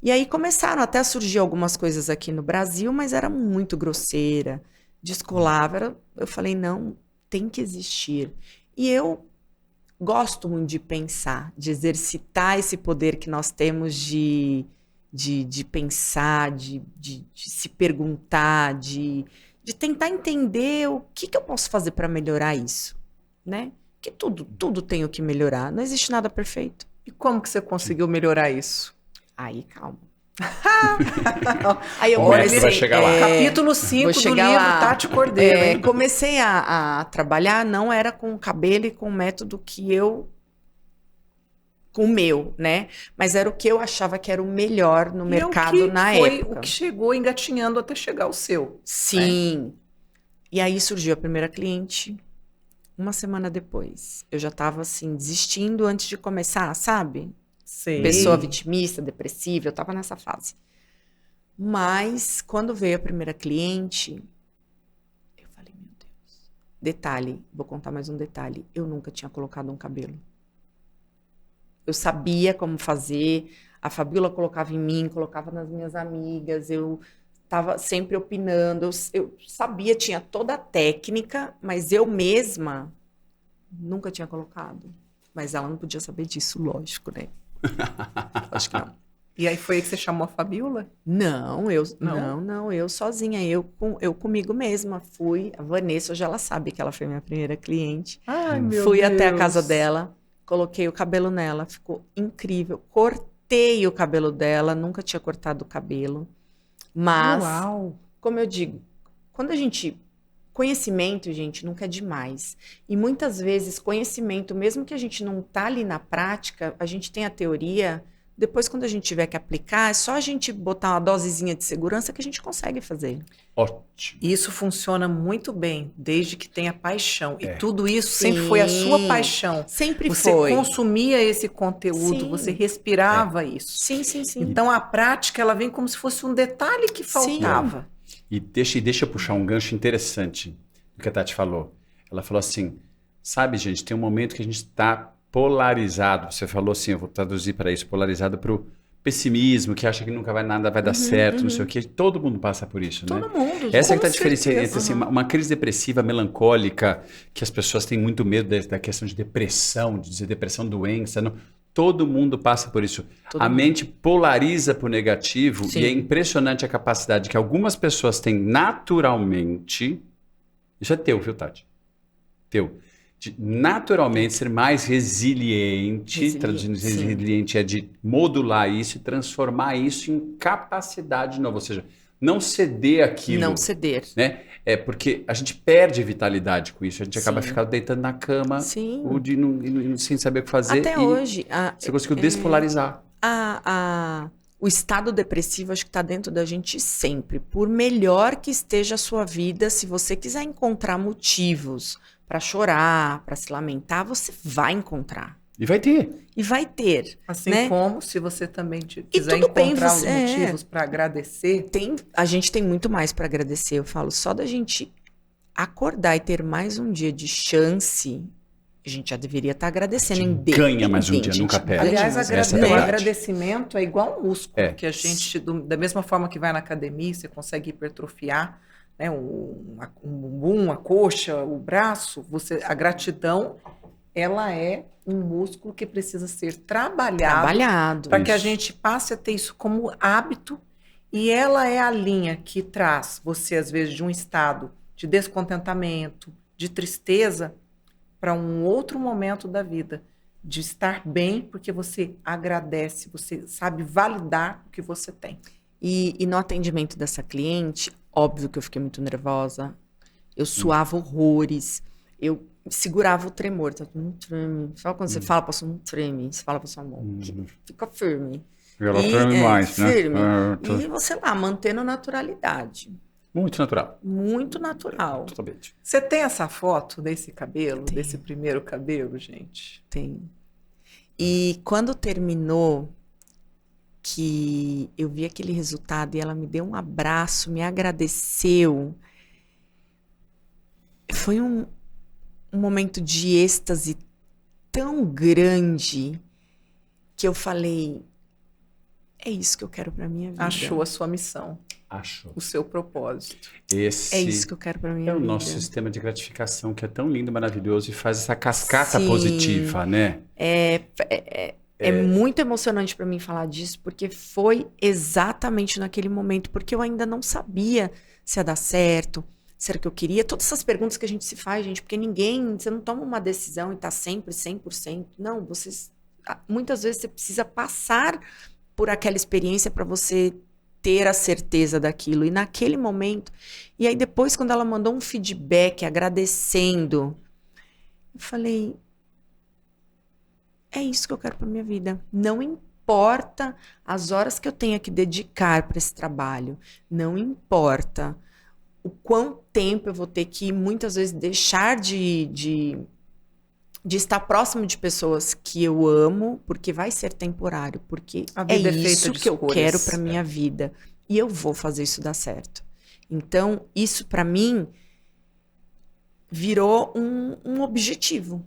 E aí começaram até a surgir algumas coisas aqui no Brasil, mas era muito grosseira, descolava, eu falei, não, tem que existir. E eu gosto muito de pensar, de exercitar esse poder que nós temos de pensar, de se perguntar, de tentar entender o que eu posso fazer para melhorar isso, né? Que tudo tem o que melhorar, não existe nada perfeito. E como que você conseguiu melhorar isso? Aí, calma. Aí eu O mestre vai chegar lá. Capítulo 5 do livro lá. Tati Cordeiro. Hein? Comecei a trabalhar, não era com o cabelo e com o método com o meu, né? Mas era o que eu achava que era o melhor no mercado na época. Foi o que chegou engatinhando até chegar o seu. Sim. E aí surgiu a primeira cliente. Uma semana depois. Eu já estava assim, desistindo antes de começar, sabe? Sei. Pessoa vitimista, depressiva, eu estava nessa fase. Mas, quando veio a primeira cliente, eu falei, meu Deus. Detalhe, vou contar mais um detalhe. Eu nunca tinha colocado um cabelo. Eu sabia como fazer, a Fabiola colocava em mim, colocava nas minhas amigas, eu estava sempre opinando, eu sabia, tinha toda a técnica, mas eu mesma nunca tinha colocado. Mas ela não podia saber disso, lógico, né? Acho que não. E aí foi aí que você chamou a Fabiola? Não, eu sozinha, eu comigo mesma fui, a Vanessa, hoje ela sabe que ela foi minha primeira cliente. Ai, meu Fui Deus. até a casa dela, coloquei o cabelo nela, ficou incrível. Cortei o cabelo dela, nunca tinha cortado o cabelo. Mas, Uau. como eu digo, quando a gente... Conhecimento, gente, nunca é demais. E muitas vezes, conhecimento, mesmo que a gente não tá ali na prática, a gente tem a teoria, Depois, quando a gente tiver que aplicar, é só a gente botar uma dosezinha de segurança que a gente consegue fazer. Ótimo. Isso funciona muito bem, desde que tenha paixão. E É. tudo isso Sim. sempre foi a sua paixão. Sempre Você foi. consumia esse conteúdo, Sim. você respirava isso. Sim, sim, sim. Então a prática ela vem como se fosse um detalhe que Sim. faltava. E deixa eu puxar um gancho interessante do que a Tati falou. Ela falou assim, sabe, gente, tem um momento que a gente está polarizado. Você falou assim, eu vou traduzir para isso, polarizado para o pessimismo, que acha que nunca nada vai dar certo, não sei o quê. Todo mundo passa por isso, né? Todo mundo. Essa é com que tá a diferença certeza. entre assim, uma crise depressiva, melancólica, que as pessoas têm muito medo da questão de depressão, de dizer depressão, doença. Não. Todo mundo passa por isso. Todo A mundo. mente polariza para o negativo Sim. e é impressionante a capacidade que algumas pessoas têm naturalmente. Isso é teu, viu, Tati? Teu. De naturalmente ser mais resiliente, traduzindo Sim. resiliente é de modular isso e transformar isso em capacidade nova, ou seja, não ceder aquilo. Não ceder. Né? É porque a gente perde vitalidade com isso, a gente acaba Sim. ficando deitando na cama Sim. ou sem saber o que fazer. Até e hoje, você conseguiu despolarizar. o estado depressivo acho que está dentro da gente sempre. Por melhor que esteja a sua vida, se você quiser encontrar motivos para chorar, para se lamentar, você vai encontrar. E vai ter. E vai ter. Assim né? como se você também quiser tudo bem, encontrar os você- motivos para agradecer. A gente tem muito mais para agradecer. Eu falo, só da gente acordar e ter mais um dia de chance, a gente já deveria estar agradecendo. ganha mais um dia, independente, nunca gente. perde. Aliás, Essa é a o verdade. agradecimento é igual um músculo, É. que a gente, da mesma forma que vai na academia, você consegue hipertrofiar, né, um bumbum, a coxa, o braço, a gratidão, ela é um músculo que precisa ser Trabalhado. para que a Isso. gente passe a ter isso como hábito, e ela é a linha que traz você, às vezes, de um estado de descontentamento, de tristeza, para um outro momento da vida, de estar bem, porque você agradece, você sabe validar o que você tem. E no atendimento dessa cliente, óbvio que eu fiquei muito nervosa, eu suava horrores, eu segurava o tremor, tá? Não treme. Sabe quando você fala, passou um treme, você fala pra sua mão, fica firme. Ela E, treme mais, né? firme. Tô- E você lá, mantendo naturalidade. Muito natural. Muito natural. Totalmente. Você tem essa foto desse cabelo, Tenho. desse primeiro cabelo, gente? Tem. E quando terminou, que eu vi aquele resultado e ela me deu um abraço, me agradeceu, foi um momento de êxtase tão grande que eu falei, é isso que eu quero pra minha vida. Achou a sua missão, Acho. o seu propósito. Esse É isso que eu quero pra minha é o vida. nosso sistema de gratificação, que é tão lindo, maravilhoso e faz essa cascata Sim. positiva, né? É muito emocionante pra mim falar disso, porque foi exatamente naquele momento, porque eu ainda não sabia se ia dar certo, se era o que eu queria. Todas essas perguntas que a gente se faz, gente, porque você não toma uma decisão e tá sempre 100%. Não, muitas vezes você precisa passar por aquela experiência para você ter a certeza daquilo. E naquele momento, e aí depois quando ela mandou um feedback agradecendo, eu falei, é isso que eu quero para minha vida. Não importa as horas que eu tenha que dedicar para esse trabalho. Não importa o quanto tempo eu vou ter que, muitas vezes, deixar de estar próximo de pessoas que eu amo, porque vai ser temporário. Porque A é vida é feita isso de que eu escolhas. quero para minha vida. E eu vou fazer isso dar certo. Então, isso, para mim, virou um objetivo.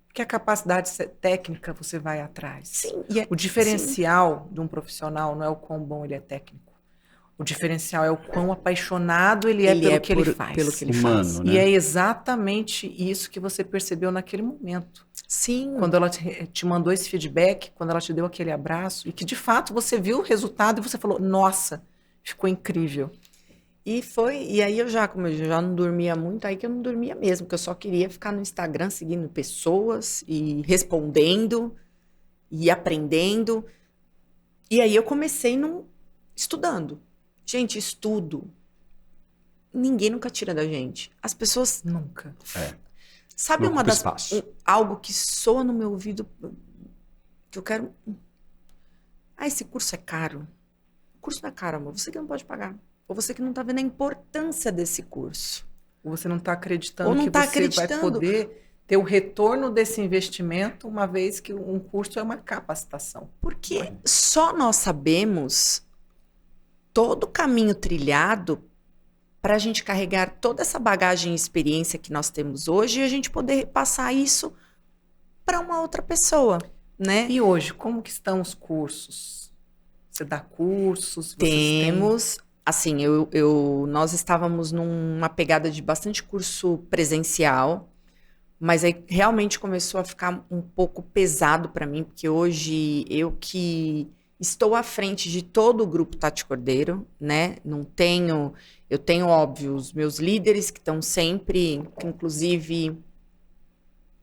Porque a capacidade técnica você vai atrás. Sim. O diferencial de um profissional não é o quão bom ele é técnico. O diferencial é o quão apaixonado ele é pelo que ele faz. Pelo que ele Humano, faz. né? E é exatamente isso que você percebeu naquele momento. Sim. Quando ela te mandou esse feedback, quando ela te deu aquele abraço, e que de fato você viu o resultado e você falou, nossa, ficou incrível. E aí como eu já não dormia muito, aí que eu não dormia mesmo, porque eu só queria ficar no Instagram seguindo pessoas e respondendo e aprendendo. E aí eu comecei estudando. Gente, estudo. Ninguém nunca tira da gente. As pessoas... Nunca. Sabe Não uma ocupa das... espaço. algo que soa no meu ouvido, que eu quero... esse curso é caro. O curso não é caro, amor. Você que não pode pagar. Ou você que não está vendo a importância desse curso. Ou você não está acreditando Ou não que tá você acreditando. vai poder ter o retorno desse investimento, uma vez que um curso é uma capacitação. Porque só nós sabemos todo o caminho trilhado para a gente carregar toda essa bagagem e experiência que nós temos hoje e a gente poder passar isso para uma outra pessoa, né? E hoje, como que estão os cursos? Você dá cursos? Temos, assim, nós estávamos numa pegada de bastante curso presencial, mas aí realmente começou a ficar um pouco pesado para mim, porque hoje eu que estou à frente de todo o grupo Tati Cordeiro, né? Eu tenho, óbvio, os meus líderes que estão sempre, que inclusive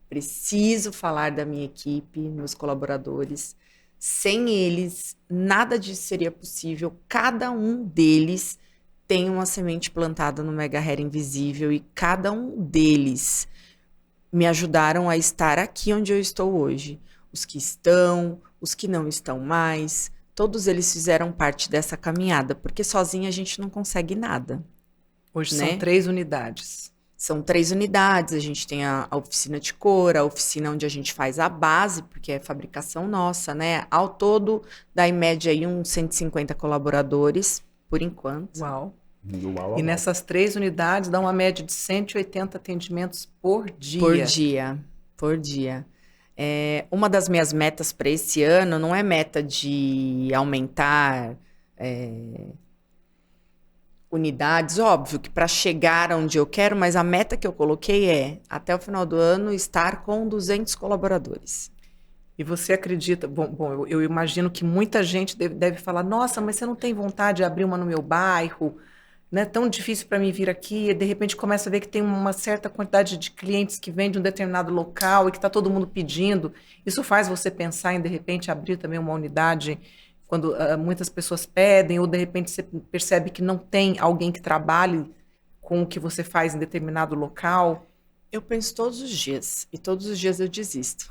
preciso falar da minha equipe, meus colaboradores. Sem eles, nada disso seria possível. Cada um deles tem uma semente plantada no Mega Hair Invisível e cada um deles me ajudaram a estar aqui onde eu estou hoje. Os que estão, os que não estão mais, todos eles fizeram parte dessa caminhada, porque sozinha a gente não consegue nada. Hoje né? são 3 unidades. São 3 unidades, a gente tem a oficina de cor, a oficina onde a gente faz a base, porque é fabricação nossa, né? Ao todo, dá em média aí uns 150 colaboradores, por enquanto. Uau. Uau. E nessas 3 unidades dá uma média de 180 atendimentos por dia. Por dia. Uma das minhas metas para esse ano não é meta de aumentar unidades, óbvio que para chegar onde eu quero, mas a meta que eu coloquei é, até o final do ano, estar com 200 colaboradores. E você acredita... Bom, eu imagino que muita gente deve falar, nossa, mas você não tem vontade de abrir uma no meu bairro? Não é tão difícil para mim vir aqui, e de repente começa a ver que tem uma certa quantidade de clientes que vêm de um determinado local e que está todo mundo pedindo. Isso faz você pensar em, de repente, abrir também uma unidade quando muitas pessoas pedem, ou de repente você percebe que não tem alguém que trabalhe com o que você faz em determinado local? Eu penso todos os dias, e todos os dias eu desisto.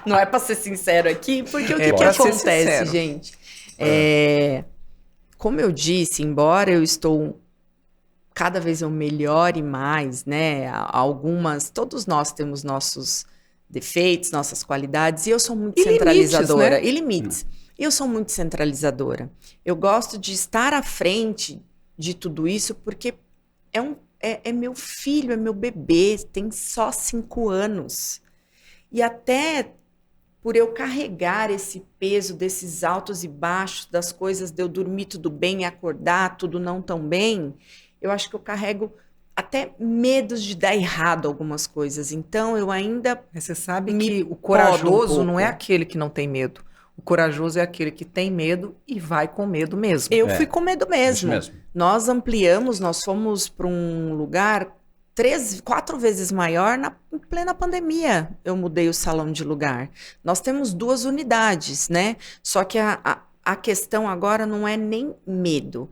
Não é para ser sincero aqui, porque o que acontece, gente? Como eu disse, embora eu estou cada vez eu melhore mais, né? Todos nós temos nossos defeitos, nossas qualidades, e eu sou muito centralizadora. Limites, né? E limites. Eu sou muito centralizadora. Eu gosto de estar à frente de tudo isso, porque é meu filho, é meu bebê, tem só 5 anos. E até por eu carregar esse peso desses altos e baixos, das coisas de eu dormir tudo bem e acordar tudo não tão bem, eu acho que eu carrego até medos de dar errado algumas coisas. Então, eu ainda... Você sabe que o corajoso não é aquele que não tem medo. O corajoso é aquele que tem medo e vai com medo mesmo. Eu fui com medo mesmo. Isso mesmo. Nós ampliamos, nós fomos para um lugar 4 vezes maior em plena pandemia. Eu mudei o salão de lugar. Nós temos 2 unidades, né? Só que a questão agora não é nem medo.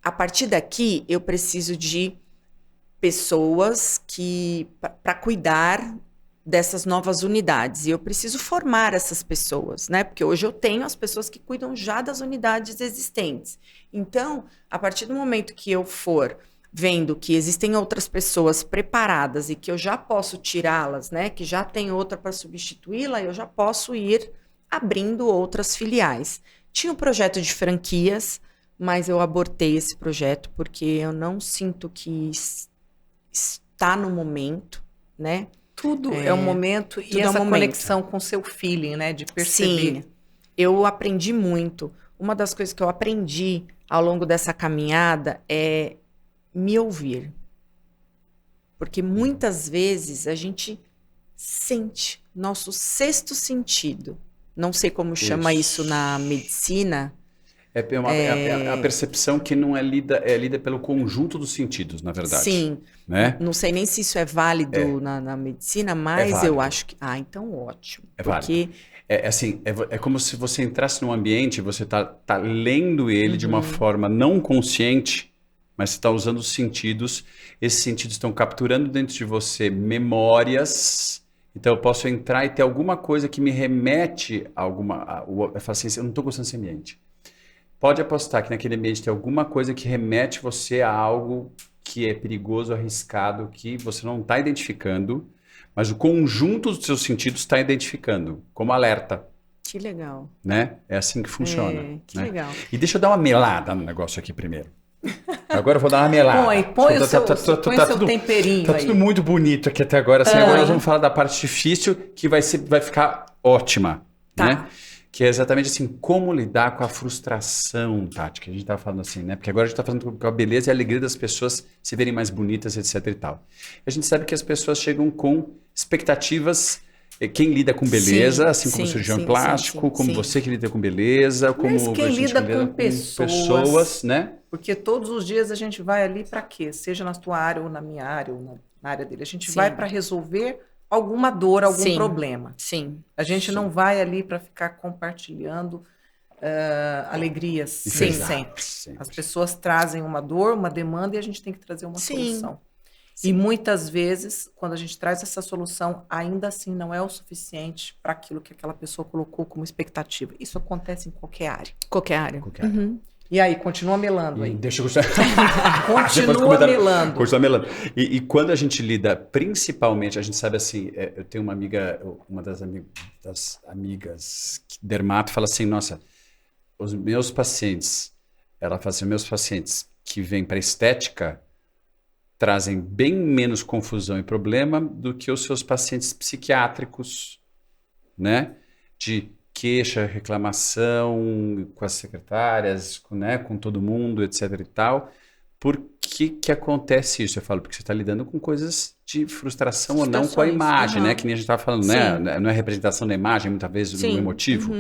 A partir daqui, eu preciso de pessoas para cuidar dessas novas unidades. E eu preciso formar essas pessoas, né? Porque hoje eu tenho as pessoas que cuidam já das unidades existentes. Então, a partir do momento que eu for vendo que existem outras pessoas preparadas e que eu já posso tirá-las, né? Que já tem outra para substituí-la, eu já posso ir abrindo outras filiais. Tinha um projeto de franquias, mas eu abortei esse projeto porque eu não sinto que está no momento, né? Tudo é um momento e essa conexão com o seu feeling, né? De perceber. Sim, eu aprendi muito. Uma das coisas que eu aprendi ao longo dessa caminhada é me ouvir. Porque muitas vezes a gente sente nosso 6º sentido. Não sei como chama isso na medicina. É a percepção que não é lida pelo conjunto dos sentidos, na verdade. Sim. Né? Não sei nem se isso é válido na medicina, mas eu acho que... então ótimo. Válido. É como se você entrasse num ambiente, você tá lendo ele de uma forma não consciente, mas você está usando os sentidos. Esses sentidos estão capturando dentro de você memórias Então eu posso entrar e ter alguma coisa que me remete a alguma... Eu falo assim, eu não estou gostando desse ambiente. Pode apostar que naquele ambiente tem alguma coisa que remete você a algo que é perigoso, arriscado, que você não está identificando, mas o conjunto dos seus sentidos está identificando, como alerta. Que legal. Né? É assim que funciona. Que né? legal. E deixa eu dar uma melada no negócio aqui primeiro. Agora eu vou dar uma melada. Põe o seu temperinho Tá aí. tudo muito bonito aqui até agora. Assim, agora nós vamos falar da parte difícil, que vai ficar ótima. Tá. Né? Que é exatamente assim, como lidar com a frustração, Tati, que a gente estava falando assim, né? Porque agora a gente está falando com a beleza e a alegria das pessoas se verem mais bonitas, etc e tal. A gente sabe que as pessoas chegam com expectativas. Quem lida com beleza, assim como o cirurgião plástico, como você que lida com beleza, como Mas quem a gente lida com pessoas, né? Porque todos os dias a gente vai ali para quê? Seja na tua área ou na minha área ou na área dele. A gente vai para resolver alguma dor, algum problema. Sim. A gente não vai ali para ficar compartilhando alegrias sempre. As pessoas trazem uma dor, uma demanda e a gente tem que trazer uma solução. Sim. E muitas vezes, quando a gente traz essa solução, ainda assim não é o suficiente para aquilo que aquela pessoa colocou como expectativa. Isso acontece em qualquer área. Qualquer área. Uhum. E aí, continua melando aí. Deixa eu gostar. Continua melando. Continua melando. E quando a gente lida, principalmente, a gente sabe assim, eu tenho uma amiga, uma das amigas dermato, fala assim, nossa, os meus pacientes, ela fala assim, meus pacientes que vêm para estética, trazem bem menos confusão e problema do que os seus pacientes psiquiátricos, né? De queixa, reclamação com as secretárias, com todo mundo, etc e tal. Por que acontece isso? Eu falo, porque você está lidando com coisas de frustração ou não com a imagem, né? Que nem a gente estava falando, né? Não é representação da imagem, muitas vezes do emotivo.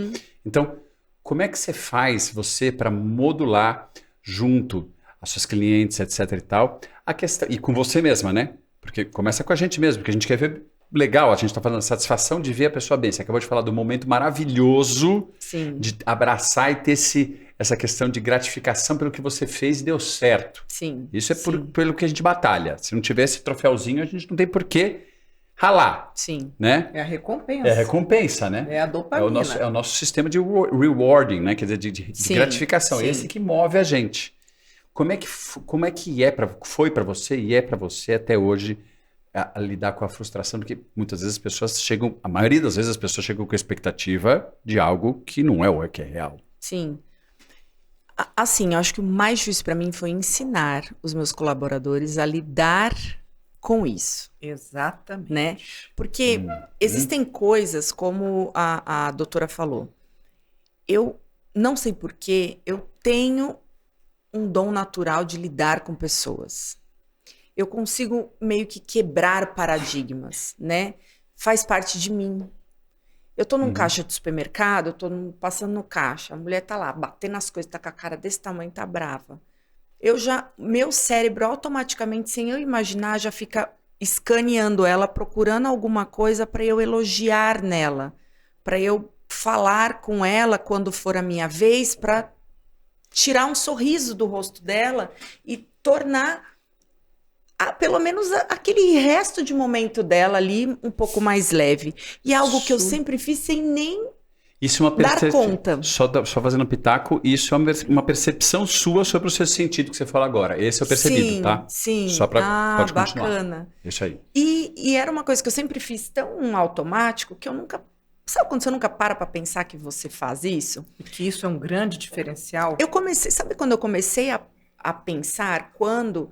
Então, como é que você faz, para modular junto as suas clientes, etc e tal, a questão, e com você mesma, né? Porque começa com a gente mesmo, porque a gente quer ver legal, a gente está falando da satisfação de ver a pessoa bem. Você acabou de falar do momento maravilhoso de abraçar e ter essa questão de gratificação pelo que você fez e deu certo. Sim. Isso é pelo que a gente batalha. Se não tiver esse troféuzinho, a gente não tem por que ralar. Sim. Né? É a recompensa. É a recompensa, né? É a dopamina. É o nosso sistema de rewarding, né? Quer dizer, de gratificação. É esse que move a gente. Como é que foi para você e é para você até hoje a lidar com a frustração? Porque muitas vezes as pessoas chegam, a maioria das vezes as pessoas chegam com a expectativa de algo que não é o que é real. Sim. Assim, eu acho que o mais difícil para mim foi ensinar os meus colaboradores a lidar com isso. Exatamente. Né? Porque existem coisas, como a doutora falou, eu não sei porquê, eu tenho um dom natural de lidar com pessoas. Eu consigo meio que quebrar paradigmas, né? Faz parte de mim. Eu tô num caixa de supermercado, eu tô passando no caixa, a mulher tá lá, batendo as coisas, tá com a cara desse tamanho, tá brava. Meu cérebro automaticamente, sem eu imaginar, já fica escaneando ela, procurando alguma coisa para eu elogiar nela, para eu falar com ela quando for a minha vez, para tirar um sorriso do rosto dela e tornar pelo menos aquele resto de momento dela ali um pouco mais leve. E é algo que eu sempre fiz sem nem dar conta. Só fazendo pitaco, isso é uma percepção sua sobre o seu sentido que você fala agora. Esse é o percebido, tá? Sim, só pode continuar. Bacana. Isso aí. E era uma coisa que eu sempre fiz tão automático que eu nunca... Sabe quando você nunca para pensar que você faz isso? E que isso é um grande diferencial? Sabe quando eu comecei a pensar quando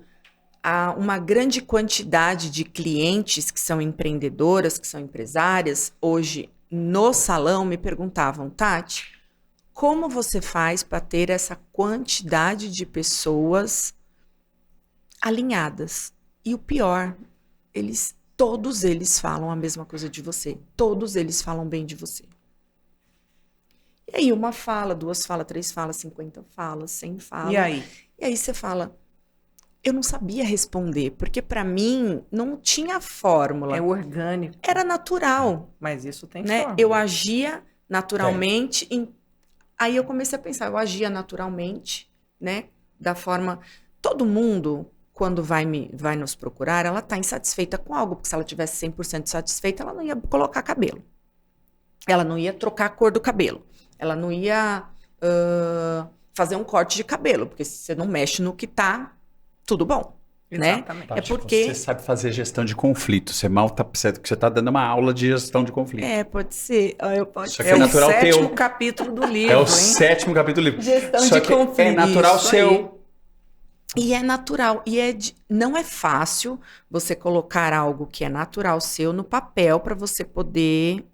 há uma grande quantidade de clientes que são empreendedoras, que são empresárias, hoje no salão me perguntavam, Tati, como você faz para ter essa quantidade de pessoas alinhadas? E o pior, todos eles falam a mesma coisa de você. Todos eles falam bem de você. E aí uma fala, 2 falas, 3 falas, 50 falas, 100 falas. E aí? E aí você fala, eu não sabia responder, porque para mim não tinha fórmula. É orgânico. Era natural. Mas isso tem né? fórmula. Eu agia naturalmente. Aí eu comecei a pensar, eu agia naturalmente, né? Da forma... Todo mundo quando vai nos procurar, ela está insatisfeita com algo, porque se ela tivesse 100% satisfeita, ela não ia colocar cabelo. Ela não ia trocar a cor do cabelo. Ela não ia fazer um corte de cabelo, porque se você não mexe no que tá, tudo bom. Exatamente. Né? É porque... Você sabe fazer gestão de conflito. Você tá dando uma aula de gestão de conflito. Pode ser. Só que é natural o teu. 7º capítulo do livro, É o hein? 7º capítulo do livro. Gestão Só de que conflito. é natural Isso seu. aí. E é natural. Não é fácil você colocar algo que é natural seu no papel para você poder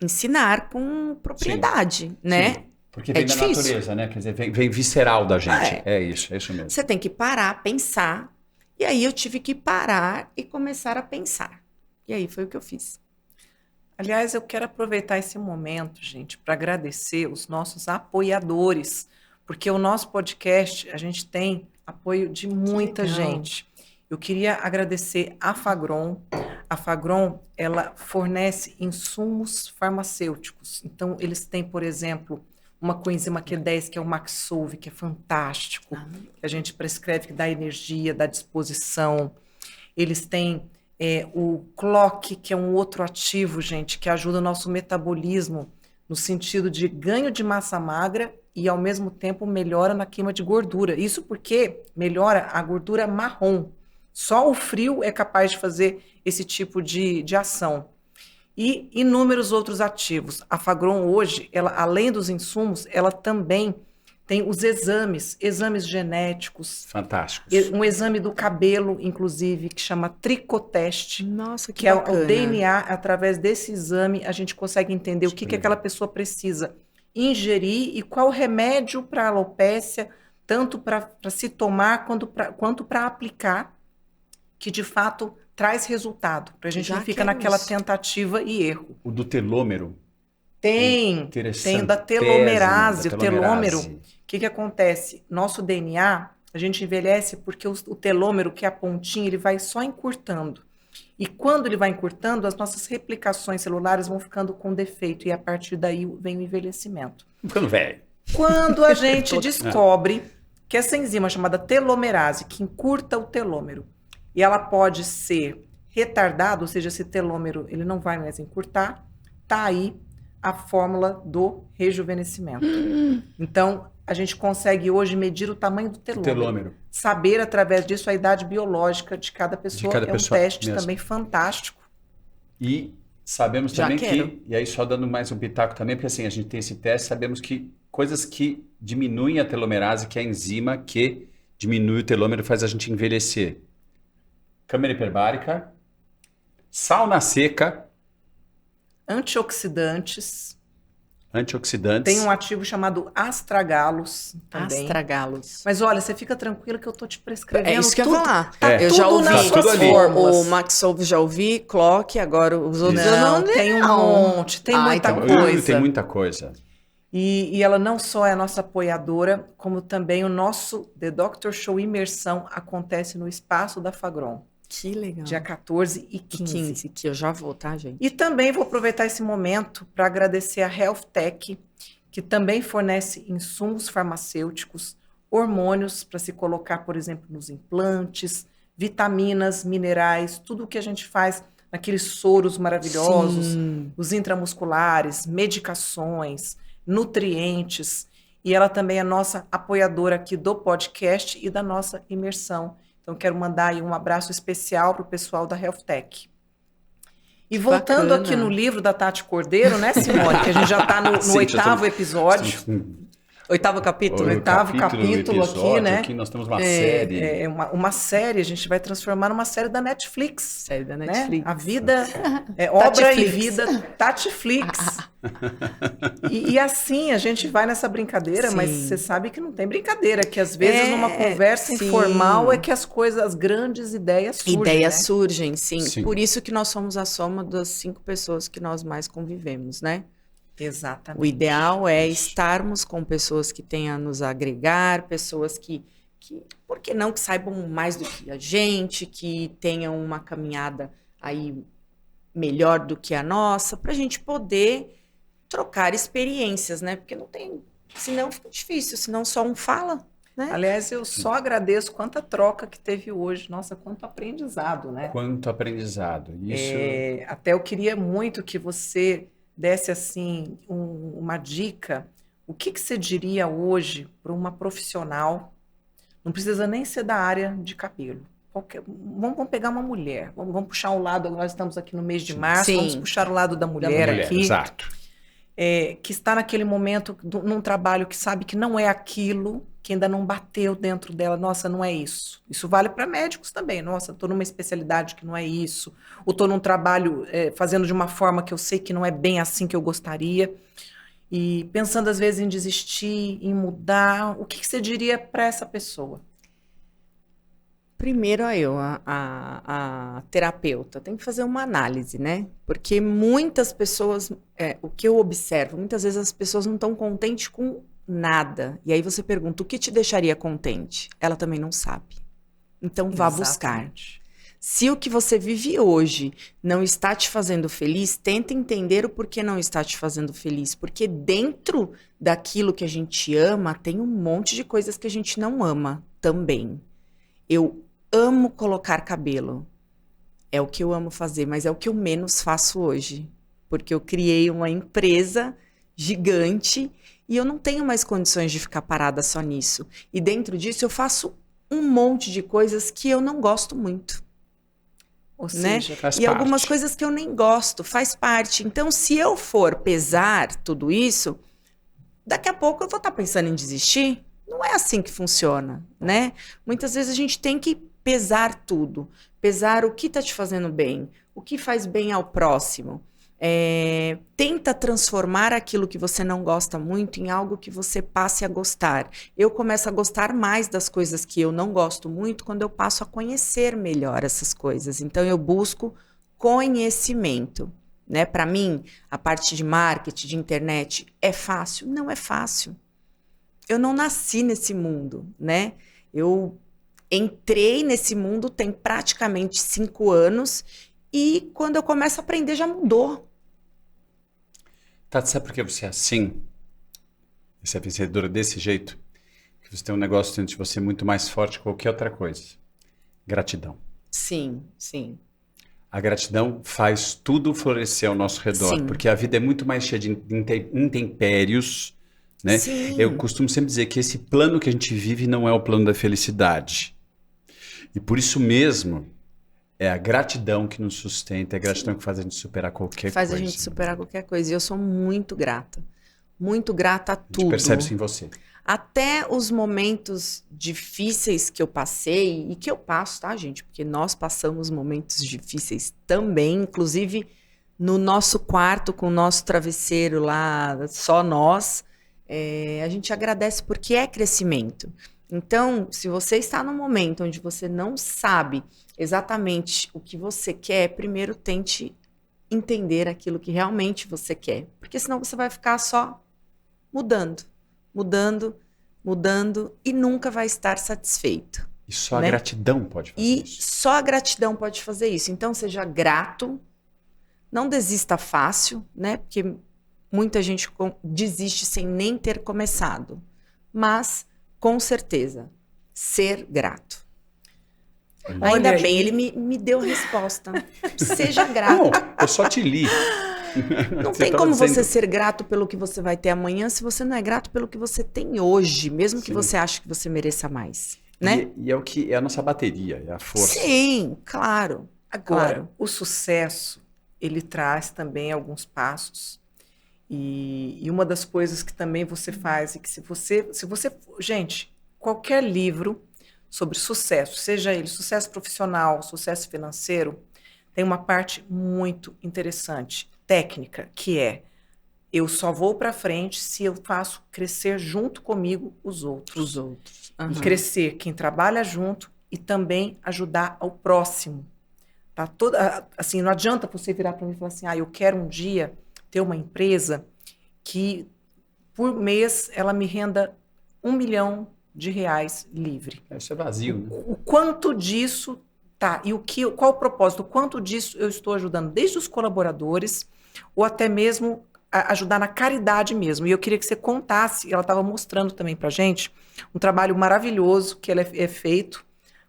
ensinar com propriedade, né? Sim. Porque vem da difícil. natureza, né? Quer dizer, vem visceral da gente. É isso mesmo. Você tem que parar, pensar. E aí eu tive que parar e começar a pensar. E aí foi o que eu fiz. Aliás, eu quero aproveitar esse momento, gente, para agradecer os nossos apoiadores, porque o nosso podcast, a gente tem apoio de muita gente. Eu queria agradecer a Fagron. A Fagron, ela fornece insumos farmacêuticos. Então, eles têm, por exemplo, uma coenzima Q10, que é o Maxolve, que é fantástico, que a gente prescreve, que dá energia, dá disposição. Eles têm o Clock, que é um outro ativo, gente, que ajuda o nosso metabolismo no sentido de ganho de massa magra e, ao mesmo tempo, melhora na queima de gordura. Isso porque melhora a gordura marrom. Só o frio é capaz de fazer esse tipo de ação. E inúmeros outros ativos. A Fagron hoje, ela, além dos insumos, ela também tem os exames genéticos. Fantásticos. Um exame do cabelo, inclusive, que chama Tricoteste. Nossa, que é bacana. o DNA. Através desse exame, a gente consegue entender o que aquela pessoa precisa ingerir e qual remédio para alopécia, tanto para se tomar quanto para aplicar, que de fato traz resultado, para a gente não ficar naquela tentativa e erro. O do telômero. Tem o da telomerase. O telômero, o que acontece? Nosso DNA, a gente envelhece porque o telômero, que é a pontinha, ele vai só encurtando. E quando ele vai encurtando, as nossas replicações celulares vão ficando com defeito, e a partir daí vem o envelhecimento. Ficando velho. Quando a gente descobre que essa enzima chamada telomerase, que encurta o telômero, e ela pode ser retardada, ou seja, esse telômero ele não vai mais encurtar, tá aí a fórmula do rejuvenescimento. Então, a gente consegue hoje medir o tamanho do telômero. Saber, através disso, a idade biológica de cada pessoa. É um teste mesmo. Também fantástico. E sabemos também que, e aí só dando mais um pitaco também, porque assim, a gente tem esse teste, sabemos que coisas que diminuem a telomerase, que é a enzima que diminui o telômero, faz a gente envelhecer. Câmara hiperbárica, sauna seca, antioxidantes. Antioxidantes. Tem um ativo chamado astragalos também. Astragalos. Mas olha, você fica tranquila que eu tô te prescrevendo. É isso que tudo, eu ia falar. Tá eu tudo já ouvi nas suas fórmulas. O Maxolve já ouvi, Clock, agora os outros eu não tem um monte, tem muita coisa. Tem muita coisa. E ela não só é a nossa apoiadora, como também o nosso The Doctor Show Imersão acontece no espaço da Fagron. Que legal. Dia 14 e 15. Que eu já vou, tá, gente? E também vou aproveitar esse momento para agradecer a Health Tech, que também fornece insumos farmacêuticos, hormônios para se colocar, por exemplo, nos implantes, vitaminas, minerais, tudo o que a gente faz naqueles soros maravilhosos, os intramusculares, medicações, nutrientes. E ela também é nossa apoiadora aqui do podcast e da nossa imersão. Então, quero mandar aí um abraço especial para o pessoal da Health Tech. E voltando aqui no livro da Tati Cordeiro, né, Simone? Que a gente já está no 8º episódio. 8º capítulo. 8º capítulo aqui, né? Aqui nós temos uma série. Uma série, a gente vai transformar numa série da Netflix. Série da Netflix. Né? A vida, obra e vida, Tatiflix. E assim, a gente vai nessa brincadeira, mas você sabe que não tem brincadeira, que às vezes numa conversa informal é que as coisas, as grandes ideias surgem. Ideias surgem, sim. Por isso que nós somos a soma das 5 pessoas que nós mais convivemos, né? Exatamente. O ideal é estarmos com pessoas que tenham a nos agregar, pessoas que, por que não, que saibam mais do que a gente, que tenham uma caminhada aí melhor do que a nossa, para a gente poder trocar experiências, né? Porque não tem, senão fica difícil, senão só um fala. né? Aliás, eu só agradeço quanta troca que teve hoje. Nossa, quanto aprendizado, né? Quanto aprendizado. Isso. Até eu queria muito que você desse assim uma dica. O que você diria hoje para uma profissional? Não precisa nem ser da área de cabelo. Vamos pegar uma mulher. Vamos puxar o lado. Nós estamos aqui no mês de março. Sim. Vamos puxar o lado da mulher aqui. Exato. Que está naquele momento num trabalho que sabe que não é aquilo, que ainda não bateu dentro dela. Nossa, não é isso. Isso vale para médicos também. Nossa, estou numa especialidade que não é isso. Ou estou num trabalho fazendo de uma forma que eu sei que não é bem assim que eu gostaria. E pensando às vezes em desistir, em mudar. O que você diria para essa pessoa? Primeiro, a terapeuta tem que fazer uma análise, né? Porque muitas pessoas, o que eu observo, muitas vezes as pessoas não estão contentes com nada. E aí você pergunta, o que te deixaria contente? Ela também não sabe. Então vá buscar. Se o que você vive hoje não está te fazendo feliz, tenta entender o porquê não está te fazendo feliz. Porque dentro daquilo que a gente ama, tem um monte de coisas que a gente não ama também. Eu amo colocar cabelo. É o que eu amo fazer, mas é o que eu menos faço hoje. Porque eu criei uma empresa gigante e eu não tenho mais condições de ficar parada só nisso. E dentro disso eu faço um monte de coisas que eu não gosto muito. Ou seja, faz e parte. algumas coisas que eu nem gosto, faz parte. Então, se eu for pesar tudo isso, daqui a pouco eu vou estar pensando em desistir. Não é assim que funciona, né? Muitas vezes a gente tem que pesar tudo. Pesar o que está te fazendo bem, o que faz bem ao próximo. Tenta transformar aquilo que você não gosta muito em algo que você passe a gostar. Eu começo a gostar mais das coisas que eu não gosto muito quando eu passo a conhecer melhor essas coisas. Então, eu busco conhecimento, né? Para mim, a parte de marketing, de internet, é fácil? Não é fácil. Eu não nasci nesse mundo, né? Eu entrei nesse mundo tem praticamente 5 anos e quando eu começo a aprender já mudou. Tati, sabe por que você é assim? Você é vencedora desse jeito? Porque você tem um negócio dentro de você muito mais forte que qualquer outra coisa. Gratidão. Sim, sim. A gratidão faz tudo florescer ao nosso redor, Sim. porque a vida é muito mais cheia de intempéries, né? Sim. Eu costumo sempre dizer que esse plano que a gente vive não é o plano da felicidade. E por isso mesmo, é a gratidão que nos sustenta, é a gratidão que faz a gente superar qualquer coisa. Faz a gente superar qualquer coisa. E eu sou muito grata a tudo. A gente percebe isso em você. Até os momentos difíceis que eu passei e que eu passo, tá, gente? Porque nós passamos momentos difíceis também, inclusive no nosso quarto com o nosso travesseiro lá, só nós, a gente agradece porque é crescimento. Então, se você está num momento onde você não sabe exatamente o que você quer, primeiro tente entender aquilo que realmente você quer. Porque senão você vai ficar só mudando e nunca vai estar satisfeito. E só a né? gratidão pode fazer E isso. só a gratidão pode fazer isso. Então, seja grato, não desista fácil, né? Porque muita gente desiste sem nem ter começado. Mas, com certeza, ser grato. Olha Ainda aí. bem, ele me deu a resposta. Seja grato. Não, eu só te li. Não Você tem tava como você dizendo- ser grato pelo que você vai ter amanhã se você não é grato pelo que você tem hoje, mesmo que Sim. você ache que você mereça mais, né? E é o que é a nossa bateria, é a força. Sim, claro. Agora, Claro. o sucesso, ele traz também alguns passos. E uma das coisas que também você faz, e que se você... Gente, qualquer livro sobre sucesso, seja ele sucesso profissional, sucesso financeiro, tem uma parte muito interessante, técnica, que é: eu só vou para frente se eu faço crescer junto comigo os outros. Os outros. E Aham. crescer quem trabalha junto e também ajudar ao próximo. Tá toda, assim, não adianta você virar para mim e falar assim: eu quero um dia ter uma empresa que por mês ela me renda R$1 milhão livre. Isso é vazio, né? O quanto disso tá? E qual o propósito? O quanto disso eu estou ajudando desde os colaboradores ou até mesmo ajudar na caridade mesmo. E eu queria que você contasse, ela estava mostrando também pra gente, um trabalho maravilhoso que ele é feito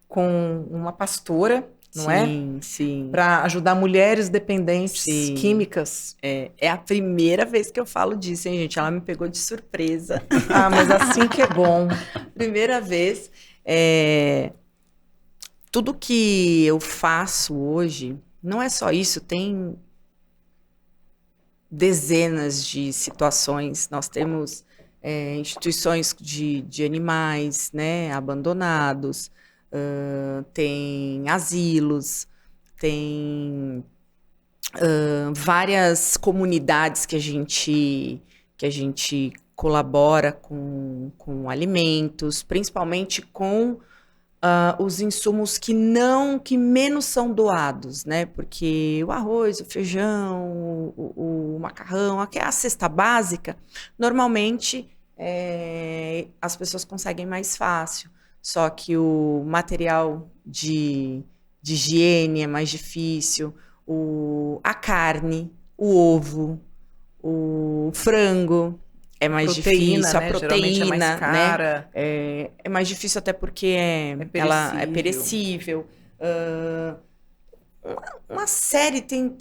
com uma pastora, não é? Sim, sim. Para ajudar mulheres dependentes Sim. químicas. É a primeira vez que eu falo disso, hein, gente? Ela me pegou de surpresa. Ah, mas assim que é bom. Primeira vez. Tudo que eu faço hoje, não é só isso, tem dezenas de situações. Nós temos instituições de animais, né, abandonados, tem asilos, tem várias comunidades que a gente colabora com alimentos, principalmente com os insumos que menos são doados, né? Porque o arroz, o feijão, o macarrão, a cesta básica, normalmente as pessoas conseguem mais fácil. Só que o material de higiene é mais difícil, a carne, o ovo, o frango é mais difícil, né? a proteína, geralmente é mais cara. né? É mais difícil até porque ela é perecível. Uma série tem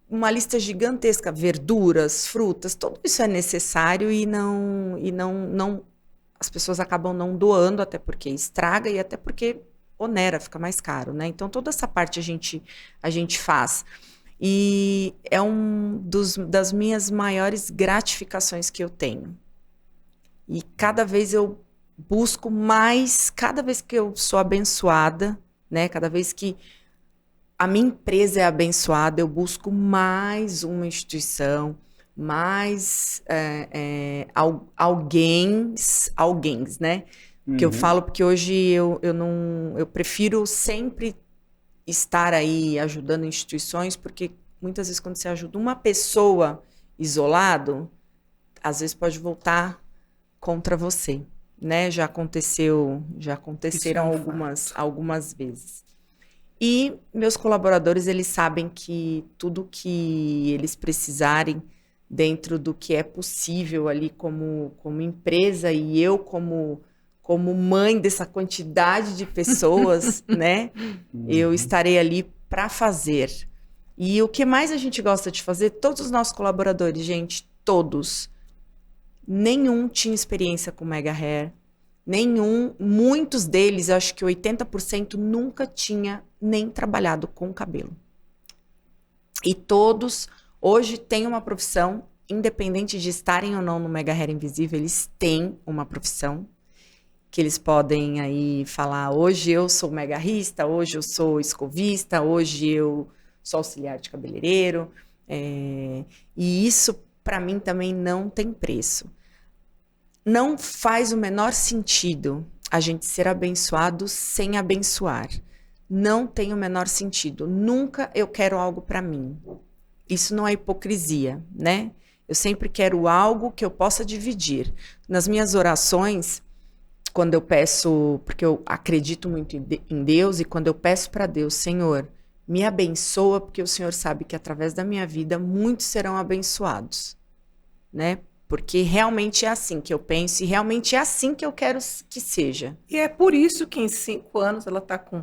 uma lista gigantesca, verduras, frutas, tudo isso é necessário e não as pessoas acabam não doando, até porque estraga e até porque onera, fica mais caro, né? Então toda essa parte a gente faz. E é das minhas maiores gratificações que eu tenho. E cada vez eu busco mais, cada vez que eu sou abençoada, né? Cada vez que a minha empresa é abençoada, eu busco mais uma instituição, mais alguém, né? Que eu falo porque hoje eu prefiro sempre estar aí ajudando instituições, porque muitas vezes quando você ajuda uma pessoa isolado, às vezes pode voltar contra você, né? Já aconteceram algumas vezes. E meus colaboradores, eles sabem que tudo que eles precisarem dentro do que é possível ali como empresa e eu como mãe dessa quantidade de pessoas, né? Eu estarei ali para fazer. E o que mais a gente gosta de fazer, todos os nossos colaboradores, gente, todos, nenhum tinha experiência com Mega Hair, muitos deles, acho que 80% nunca tinha nem trabalhado com cabelo. E todos hoje têm uma profissão, independente de estarem ou não no Mega Hair Invisível, eles têm uma profissão que eles podem aí falar, hoje eu sou megarrista, hoje eu sou escovista, hoje eu sou auxiliar de cabeleireiro, e isso para mim também não tem preço. Não faz o menor sentido a gente ser abençoado sem abençoar. Não tem o menor sentido. Nunca eu quero algo para mim. Isso não é hipocrisia, né? Eu sempre quero algo que eu possa dividir. Nas minhas orações, quando eu peço, porque eu acredito muito em Deus, e quando eu peço para Deus, Senhor, me abençoa, porque o Senhor sabe que através da minha vida muitos serão abençoados, né? Porque realmente é assim que eu penso e realmente é assim que eu quero que seja. E é por isso que em 5 anos ela está com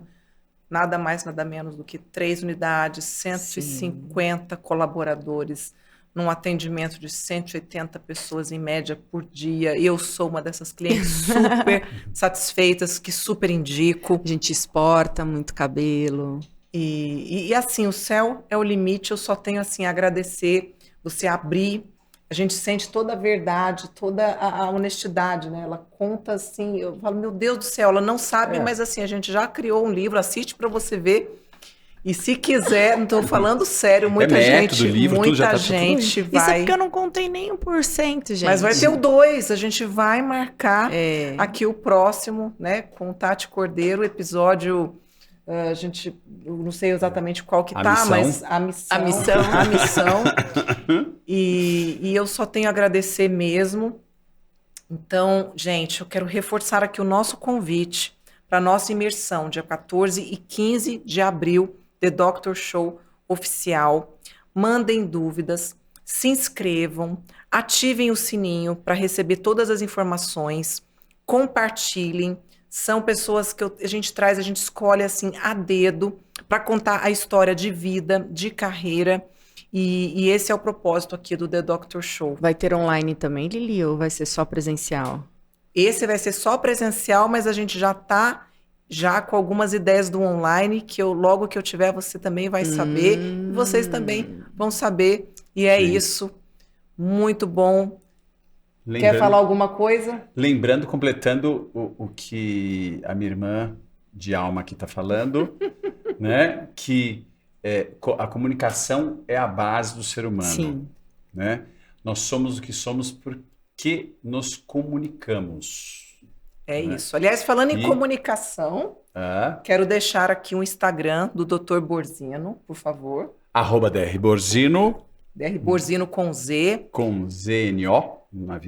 nada mais, nada menos do que 3 unidades, 150 colaboradores, num atendimento de 180 pessoas em média por dia. Eu sou uma dessas clientes super satisfeitas, que super indico. A gente exporta muito cabelo. E assim, o céu é o limite, eu só tenho assim a agradecer você abrir. A gente sente toda a verdade, toda a honestidade, né? Ela conta assim, eu falo, meu Deus do céu, ela não sabe, mas assim, a gente já criou um livro, assiste para você ver. E se quiser, não estou falando sério, muita gente vai... Isso é porque eu não contei nem 1%, gente. Mas vai ter o 2, a gente vai marcar aqui o próximo, né? Com Tati Cordeiro, episódio... eu não sei exatamente qual que tá, mas a missão. E eu só tenho a agradecer mesmo. Então, gente, eu quero reforçar aqui o nosso convite para a nossa imersão, dia 14 e 15 de abril, The Doctor Show oficial. Mandem dúvidas. se inscrevam, ativem o sininho para receber todas as informações, compartilhem. São pessoas que a gente traz, a gente escolhe assim a dedo para contar a história de vida, de carreira. E esse é o propósito aqui do The Doctor Show. Vai ter online também, Lili, ou vai ser só presencial? Esse vai ser só presencial, mas a gente já está com algumas ideias do online, que logo que eu tiver, você também vai saber. E vocês também vão saber. E é isso. Muito bom. Quer falar alguma coisa? Lembrando, completando o que a minha irmã de alma aqui está falando, né? Que a comunicação é a base do ser humano. Sim. Né? Nós somos o que somos porque nos comunicamos. É isso. Aliás, falando em comunicação, quero deixar aqui um Instagram do Dr. Borzino, por favor. @drborzino. DR Borzino com Z. Com ZNO.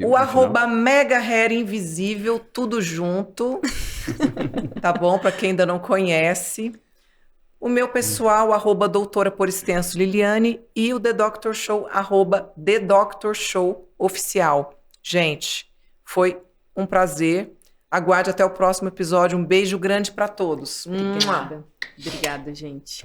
O @megahair invisível, tudo junto. Tá bom? Para quem ainda não conhece. O meu pessoal, @doutora por extenso Liliane. E o The Doctor Show, @The Doctor Show oficial. Gente, foi um prazer. Aguarde até o próximo episódio. Um beijo grande para todos. Obrigada. Obrigada, gente.